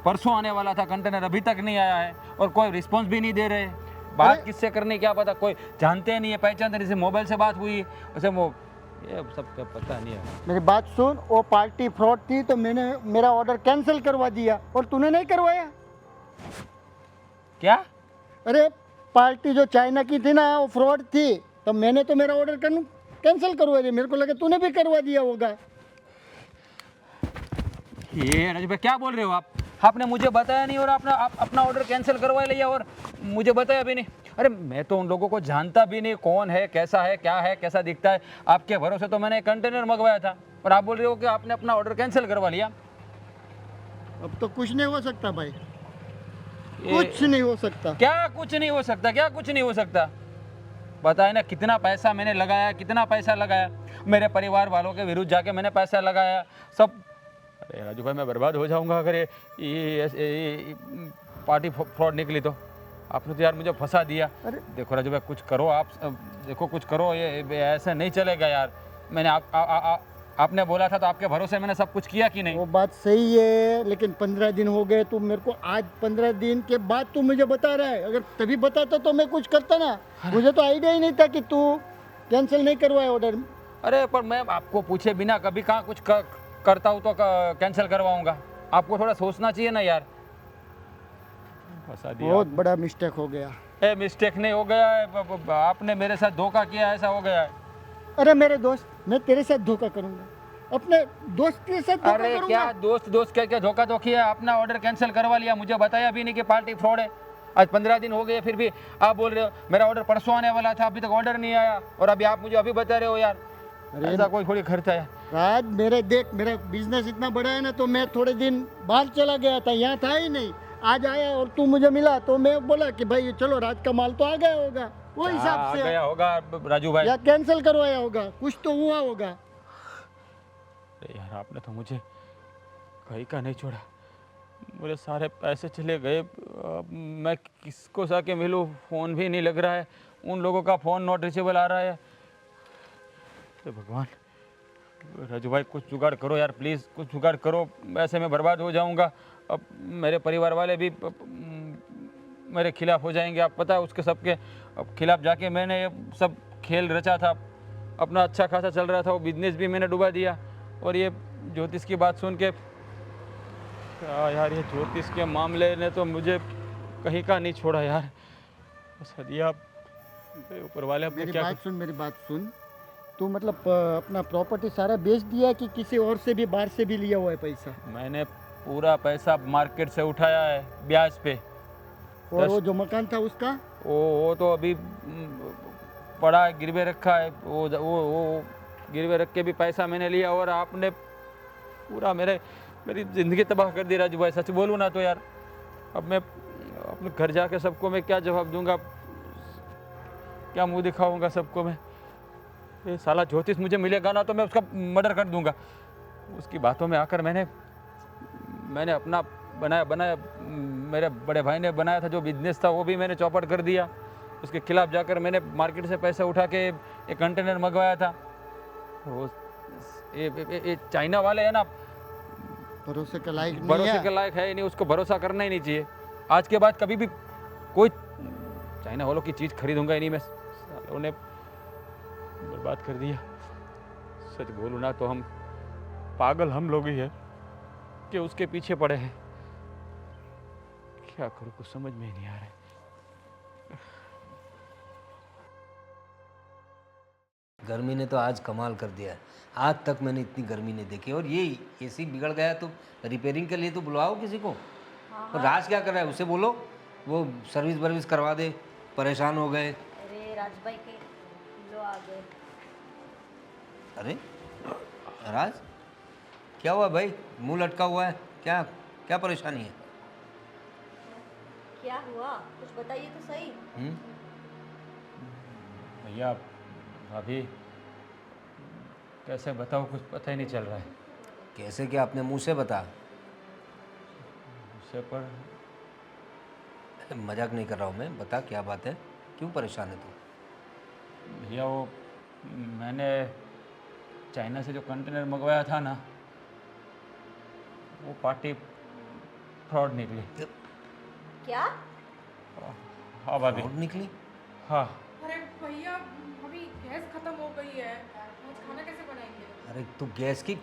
परसों आने वाला था कंटेनर, अभी तक नहीं आया है और कोई रिस्पॉन्स भी नहीं दे रहे। बात किससे करनी क्या पता, कोई जानते नहीं है, पहचानते नहीं। जैसे मोबाइल से बात हुई वैसे वो ये सब का पता नहीं है। मेरी बात सुन, वो पार्टी फ्रॉड थी तो मैंने मेरा ऑर्डर कैंसिल करवा दिया और तूने नहीं करवाया। क्या? अरे पार्टी जो चाइना की थी ना वो फ्रॉड थी, तो मैंने तो मेरा ऑर्डर कैंसिल करवा दिया। मेरे को लगा तूने भी करवा दिया होगा। ये राजू भाई क्या बोल रहे हो आप? आपने मुझे बताया नहीं और आपने अपना ऑर्डर कैंसिल करवा लिया और मुझे बताया भी नहीं। अरे मैं तो उन लोगों को जानता भी नहीं, कौन है, कैसा है, क्या है, कैसा दिखता है। आपके भरोसे तो मैंने कंटेनर मंगवाया था और आप बोल रहे हो कि आपने अपना ऑर्डर कैंसिल करवा लिया। अब तो कुछ नहीं हो सकता भाई, कुछ नहीं हो सकता। क्या कुछ नहीं हो सकता? क्या कुछ नहीं हो सकता? बताए ना, कितना पैसा मैंने लगाया, कितना पैसा लगाया। मेरे परिवार वालों के विरुद्ध जाके मैंने पैसा लगाया सब। अरे राजू भाई मैं बर्बाद हो जाऊंगा अगर ये पार्टी फ्रॉड निकली तो। आपने तो यार मुझे फंसा दिया। अरे देखो राजू भाई कुछ करो आप, देखो कुछ करो, ये ऐसे नहीं चलेगा यार। मैंने आपने बोला था तो आपके भरोसे मैंने सब कुछ किया कि नहीं? वो बात सही है, लेकिन 15 दिन हो गए। तू मेरे को आज 15 दिन के बाद तू मुझे बता रहा है। अगर तभी बताता तो मैं कुछ करता ना। मुझे तो आइडिया ही नहीं था कि तू कैंसिल नहीं करवाए ऑर्डर। अरे पर मैं आपको पूछे बिना कभी कहाँ कुछ करता हूँ तो कैंसिल करवाऊंगा? आपको थोड़ा सोचना चाहिए ना यार। फंसा दिया। बहुत बड़ा मिस्टेक हो गया। ए मिस्टेक नहीं हो गया है, आपने मेरे साथ धोखा किया, ऐसा हो गया है। अरे मेरे दोस्त, मैं तेरे साथ धोखा करूंगा? अपने दोस्त के साथ धोखा अरे करूंगा? क्या दोस्त क्या क्या धोखा धोखी है? अपना ऑर्डर कैंसिल करवा लिया, मुझे बताया भी नहीं कि पार्टी फ्रॉड है। आज 15 दिन हो गए फिर भी आप बोल रहे हो मेरा ऑर्डर परसों आने वाला था, अभी तक ऑर्डर नहीं आया और अभी आप मुझे अभी बता रहे हो यार। ऐसा कोई थोड़ी खर्चा है राज। मेरा बिजनेस इतना बड़ा है ना, तो मैं थोड़े दिन बाहर चला गया था, यहाँ था ही नहीं। आज आया और तू मुझे मिला तो मैं बोला कि भाई चलो राज का माल तो आ गया होगा, वो हिसाब से गया होगा राजू भाई। या कैंसिल करवाया होगा, कुछ तो हुआ होगा। अरे यार आपने तो मुझे कहीं का नहीं छोड़ा, मेरे सारे पैसे चले गए। अब मैं किसको जाके मिलूँ? फ़ोन भी नहीं लग रहा है, उन लोगों का फ़ोन नॉट रिचेबल आ रहा है। तो भगवान, राजू भाई कुछ जुगाड़ करो यार प्लीज़, कुछ जुगाड़ करो, ऐसे मैं बर्बाद हो जाऊंगा। अब मेरे परिवार वाले भी मेरे खिलाफ हो जाएंगे, आप पता है उसके सबके खिलाफ जाके मैंने ये सब खेल रचा था। अपना अच्छा खासा चल रहा था, वो बिजनेस भी मैंने डुबा दिया। और ये ज्योतिष की बात सुन के क्या यार, ये ज्योतिष के मामले ने तो मुझे कहीं का नहीं छोड़ा यार। सदिया ऊपर वाले अपने मेरी क्या बात सुन, मेरी बात सुन। तू मतलब अपना प्रॉपर्टी सारा बेच दिया कि किसी और से भी बाहर से भी लिया हुआ है पैसा? मैंने पूरा पैसा मार्केट से उठाया है ब्याज पे। और वो जो मकान था उसका? वो तो अभी पड़ा है, गिरवे रखा है। वो गिरवे रख के भी पैसा मैंने लिया। और आपने पूरा मेरी ज़िंदगी तबाह कर दी राजू भाई। सच बोलूँ ना तो यार, अब मैं अपने घर जाके सबको मैं क्या जवाब दूंगा, क्या मुंह दिखाऊंगा सबको मैं? ये साला ज्योतिष मुझे मिलेगा ना तो मैं उसका मर्डर कर दूंगा। उसकी बातों में आकर मैंने अपना बनाया मेरे बड़े भाई ने बनाया था जो बिजनेस था, वो भी मैंने चौपट कर दिया। उसके खिलाफ जाकर मैंने मार्केट से पैसा उठा के एक कंटेनर मंगवाया था। वो ये चाइना वाले है ना, भरोसे के लायक नहीं भरोसे है। के लायक है ही नहीं, उसको भरोसा करना ही नहीं चाहिए। आज के बाद कभी भी कोई चाइना वालों की चीज़ खरीदूंगा ही नहीं मैं। सालों ने बर्बाद कर दिया। सच बोलूँ ना तो हम पागल हम लोग ही है कि उसके पीछे पड़े हैं। क्या करूँ, कुछ समझ में ही नहीं आ रहा है। गर्मी ने तो आज कमाल कर दिया है। आज तक मैंने इतनी गर्मी नहीं देखी। और ये एसी बिगड़ गया तो रिपेयरिंग के लिए तो बुलाओ किसी को। और राज क्या कर रहा है, उसे बोलो वो सर्विस वर्विस करवा दे। परेशान हो गए। अरे राज भाई के लो आ गए। अरे राज, क्या हुआ भाई, मुंह लटका हुआ है, क्या क्या परेशानी है? क्या हुआ, कुछ बताइए तो सही। भैया भाभी कैसे बताओ, कुछ पता ही नहीं चल रहा है। कैसे, क्या अपने मुंह से बता। उससे पर मजाक नहीं कर रहा हूँ मैं, बता क्या बात है, क्यों परेशान है तू? भैया वो मैंने चाइना से जो कंटेनर मंगवाया था ना, वो पार्टी फ्रॉड निकली। क्या? हाँ भाभी। फ्रॉड निकली? हाँ। अरे भैया अभी गैस खत्म हो गई है, आज खाना कैसे बनाएंगे? अरे तू गैस की,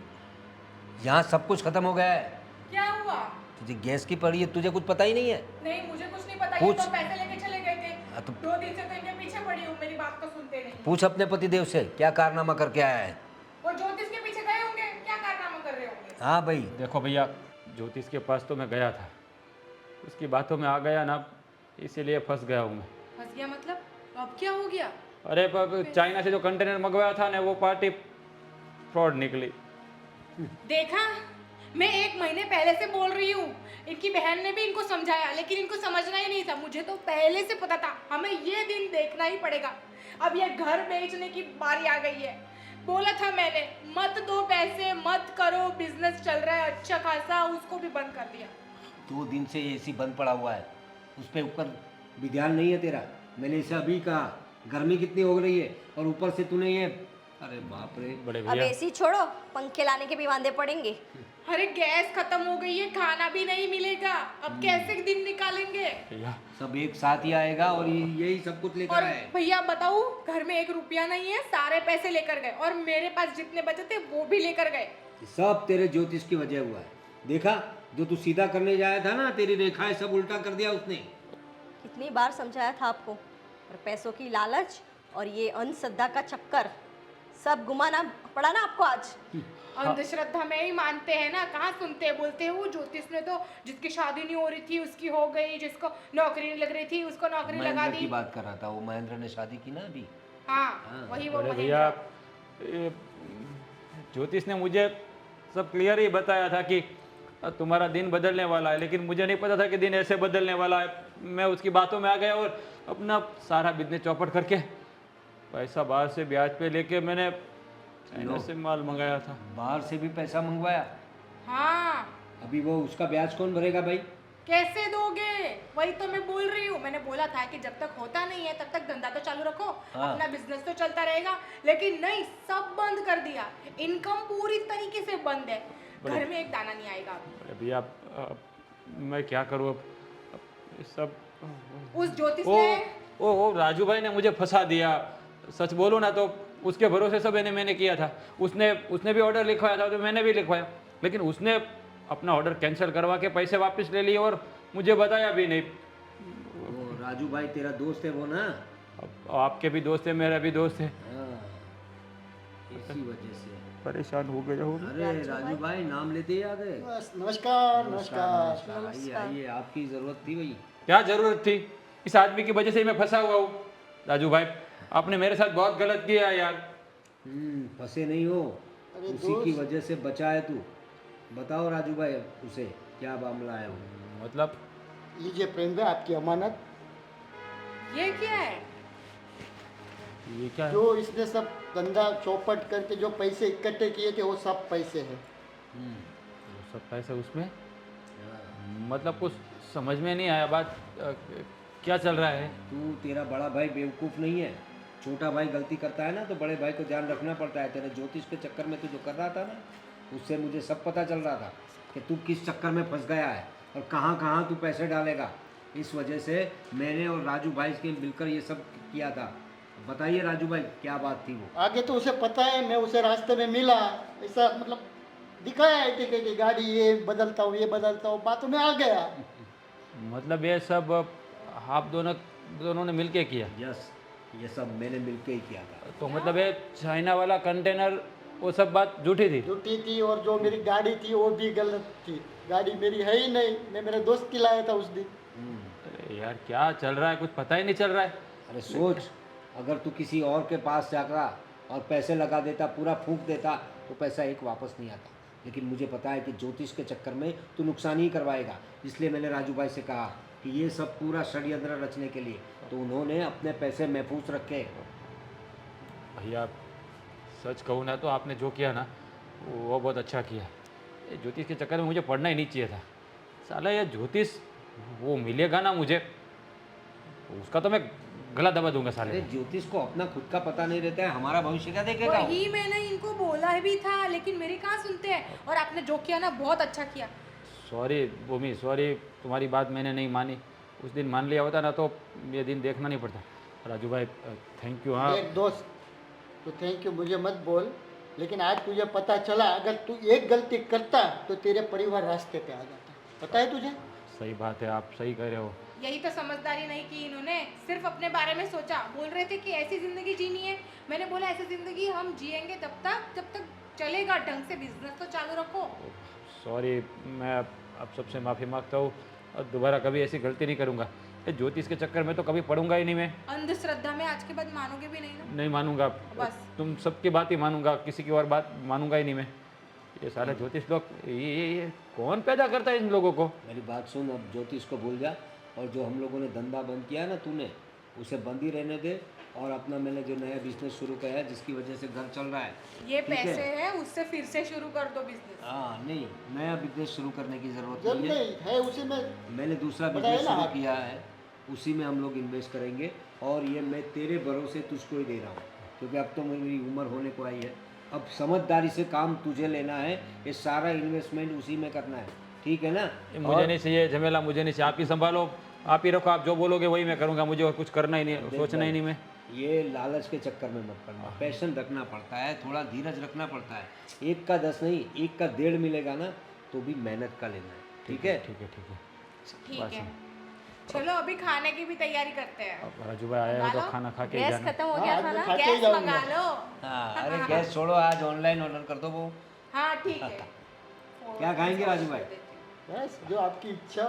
यहाँ सब कुछ खत्म हो गया है। क्या हुआ? तुझे गैस की पड़ी है, तुझे कुछ पता ही नहीं है। नहीं मुझे कुछ नहीं पता, ये पूछ। तो पैसे लेके चले गए थे। हाँ, तो 2 दिन से तो इनके पीछे पड़ी हूँ, मेरी बात तो सुनते नहीं। पूछ अपने पतिदेव से क्या कारनामा करके आया है। वो ज्योतिष के पीछे गए होंगे, क्या कारनामा कर रहे होंगे? हाँ भाई, देखो भैया, ज्योतिष के पास तो मैं गया था, उसकी बातों में आ गया ना, इसीलिए फंस गया हूँ मैं। फंस गया मतलब? अब क्या हो गया? अरे चाइना से जो कंटेनर मंगवाया था ना, वो पार्टी फ्रॉड निकली। देखा, मैं 1 महीने पहले से बोल रही हूँ। इनकी बहन ने भी इनको समझाया, लेकिन इनको समझना ही नहीं था। मुझे तो पहले से पता था, हमें ये दिन देखना ही पड़ेगा। अब ये घर बेचने की बारी आ गई है। बोला था मैंने, मत दो पैसे, मत करो, बिजनेस चल रहा है अच्छा खासा, उसको भी बंद कर दिया। 2 दिन से एसी बंद पड़ा हुआ है, उस पर ऊपर भी ध्यान नहीं है तेरा। मैंने इसे अभी कहा, गर्मी कितनी हो रही है और ऊपर से तूने ये, अरे बाप रे। बड़े अब भैया, एसी छोड़ो, पंखे लाने के भी वांदे पड़ेंगे। अरे गैस खत्म हो गई है, खाना भी नहीं मिलेगा, अब कैसे दिन निकालेंगे? भैया सब एक साथ ही आएगा और यही सब कुछ लेकर और आए। भैया बताऊं, घर में 1 रुपया नहीं है, सारे पैसे लेकर गए और मेरे पास जितने बचे थे वो भी लेकर गए। सब तेरे ज्योतिष की वजह हुआ है। देखा, जो तू सीधा करने जाया था ना, तेरी रेखाएं सब उल्टा कर दिया उसने। कितनी बार समझाया था आपको, और पैसों की लालच और ये अंधश्रद्धा का चक्कर, सब घुमाना पड़ा ना आपको आज। अंधश्रद्धा में ही मानते हैं ना, कहाँ सुनते हैं। बोलते हैं वो ज्योतिष ने तो जिसकी शादी नहीं हो रही थी उसकी हो गई, जिसको नौकरी नहीं लग रही थी उसको नौकरी लगा महेंद्र दी। की बात कर रहा था, वो महेंद्र ने शादी की ना अभी। हाँ वही वो बड़े महेंद्र। भैया, ये ज्योतिष ने मुझे सब क्लियर ही बताया था कि तुम्हारा दिन बदलने वाला है, लेकिन मुझे नहीं पता था कि दिन ऐसे बदलने वाला है। मैं उसकी बातों में आ गया और अपना सारा बिजनेस चौपट करके पैसा बाहर से ब्याज पे लेके मैंने चाइना से माल मंगाया था। बाहर से भी पैसा मंगवाया? हाँ, अभी वो उसका ब्याज कौन भरेगा भाई? कैसे दोगे? वही तो मैं बोल रही हूँ। मैंने बोला था कि जब तक होता नहीं है तब तक धंधा तो चालू रखो, हाँ। अपना बिजनेस तो चलता रहेगा, लेकिन नहीं, सब बंद कर दिया। इनकम पूरी तरीके से बंद है, घर में एक दाना नहीं आएगा अब। अरे भैया, मैं क्या करूँ अब ये सब। उस ज्योतिष ओ ने ओ राजू भाई ने मुझे फंसा दिया। सच बोलो ना तो उसके भरोसे सब मैंने किया था। उसने उसने भी ऑर्डर लिखवाया था तो मैंने भी लिखवाया, लेकिन उसने अपना ऑर्डर कैंसिल करवा के पैसे वापस ले लिए और मुझे बताया भी नहीं। वो राजू भाई तेरा दोस्त है वो ना? अब आपके भी दोस्त है, मेरा भी दोस्त है। हाँ, इसी वजह से परेशान हो गया हूँ। अरे राजू भाई नाम लेते ही आ गए। बस नमस्कार नमस्कार। आइए आइए, आपकी जरूरत थी भाई। क्या जरूरत थी? इस आदमी की वजह से ही मैं फंसा हुआ हूँ। राजू भाई आपने मेरे साथ बहुत गलत किया है यार। फंसे नहीं हो, अरे उसी की वजह से बचा है तू। बताओ राजू भाई उसे क्या मामला है वो? मतलब लीजिए प्रेम भाई आपकी अमानत। ये क्या है? ये क्या है? जो इसने सब धंधा चौपट करके जो पैसे इकट्ठे किए थे वो सब पैसे हैं। वो सब पैसे उसमें? मतलब कुछ समझ में नहीं आया बात। क्या चल रहा है? तू, तेरा बड़ा भाई बेवकूफ़ नहीं है। छोटा भाई गलती करता है ना तो बड़े भाई को ध्यान रखना पड़ता है। तेरे ज्योतिष के चक्कर में तू जो कर रहा था ना, उससे मुझे सब पता चल रहा था कि तू किस चक्कर में फंस गया है और कहाँ कहाँ तू पैसे डालेगा। इस वजह से मैंने और राजू भाई के मिलकर ये सब किया था। बताइए राजू भाई क्या बात थी वो? आगे तो उसे पता है, मैं उसे रास्ते में मिला, ऐसा मतलब दिखाया है कि गाड़ी ये बदलता हूँ ये बदलता हूँ, बातों में आ गया। मतलब ये सब आप दोनों ने मिलके किया? यस, ये सब मैंने मिलके ही किया था। तो मतलब ये चाइना वाला कंटेनर वो सब बात झूठी थी? झूठी थी, और जो मेरी गाड़ी थी वो भी गलत थी। गाड़ी मेरी है ही नहीं, मैं मेरे दोस्त की लाया था उस दिन। अरे यार क्या चल रहा है, कुछ पता ही नहीं चल रहा है। अरे सोच, अगर तू किसी और के पास जाकर और पैसे लगा देता, पूरा फूंक देता, तो पैसा एक वापस नहीं आता। लेकिन मुझे पता है कि ज्योतिष के चक्कर में तू नुकसान ही करवाएगा, इसलिए मैंने राजू भाई से कहा कि ये सब पूरा षड्यंत्र रचने के लिए। तो उन्होंने अपने पैसे महफूज रखे। भैया सच कहूँ ना तो आपने जो किया ना वो बहुत अच्छा किया। ये ज्योतिष के चक्कर में मुझे पढ़ना ही नहीं चाहिए था। साला ये ज्योतिष वो मिलेगा ना मुझे, उसका तो मैं गला दबा दूंगा साले। अरे ज्योतिष को अपना खुद का पता नहीं रहता है, हमारा भविष्य क्या देखेगा वो? वही मैंने इनको बोला भी था, लेकिन मेरी कहाँ सुनते हैं। और आपने जो किया ना बहुत अच्छा किया। सॉरी भूमि, सॉरी, तुम्हारी बात मैंने नहीं मानी। उस दिन मान लिया होता ना तो ये दिन देखना नहीं पड़ता। राजू भाई थैंक यू। हाँ एक दोस्त तो थैंक यू मुझे मत बोल, लेकिन आज तुझे पता चला, अगर तू एक गलती करता तो तेरे परिवार रास्ते पे आ जाता। पता है तुझे? सही बात है, आप सही कह रहे हो। यही तो समझदारी नहीं की इन्होंने, सिर्फ अपने बारे में सोचा। बोल रहे थे कि ऐसी जिंदगी जीनी है, मैंने बोला ऐसी जिंदगी हम जिएंगे तब तक जब तक चलेगा ढंग से, बिजनेस तो चालू रखो। सॉरी, मैं आप सबसे माफ़ी मांगता हूँ और दोबारा कभी ऐसी गलती नहीं करूँगा। ये ज्योतिष के चक्कर में तो कभी पढ़ूंगा ही नहीं मैं। अंधश्रद्धा में आज के बाद मानोगे भी नहीं ना? नहीं मानूंगा, बस। तुम सबकी बात ही मानूंगा, किसी की और बात मानूंगा ही नहीं मैं। ये सारे ज्योतिष लोग ये कौन पैदा करता है इन लोगों को? मेरी बात सुन, अब ज्योतिष को भूल जा और जो हम लोगों ने धंधा बंद किया ना तूने, उसे बंद ही रहने दे। और अपना मैंने जो नया बिजनेस शुरू किया है जिसकी वजह से घर चल रहा है, ये ठीक है? पैसे है उससे फिर से शुरू कर दो बिजनेस। हाँ नहीं, नया बिजनेस शुरू करने की जरूरत जब नहीं है। नहीं है उसी में मैंने दूसरा बताया बिजनेस ना शुरू आप। किया है, उसी में हम लोग इन्वेस्ट करेंगे। और ये मैं तेरे भरोसे तुझको ही दे रहा हूँ, क्योंकि अब तो मेरी उम्र होने को आई है। अब समझदारी से काम तुझे लेना है, ये सारा इन्वेस्टमेंट उसी में करना है, ठीक है ना? ये मुझे नहीं चाहिए झमेला, मुझे नहीं चाहिए। आप ही संभालो, आप ही रखो, आप जो बोलोगे वही मैं करूँगा। मुझे और कुछ करना ही नहीं, सोचना ही नहीं मैं। ये लालच के चक्कर में मत पड़ना, पैशन रखना पड़ता है, थोड़ा धीरज रखना पड़ता है। 1 का 10 नहीं, 1 का 1.5 मिलेगा ना तो भी मेहनत का लेना है, ठीक है? ठीक है, ठीक है। ठीक है, चलो अभी खाने की भी तैयारी करते हैं। अब राजू भाई आए हो तो खाना खा के ही गैस जाना। खत्म हो हाँ, गया आज था मैं ना? खा के ही गैस जाऊंगा। मंगा लो। हाँ, अरे गैस छोड़ो, आज ऑनलाइन ऑर्डर कर दो वो। हाँ ठीक है। क्या खाएंगे राजू भाई? बस जो आपकी इच्छा।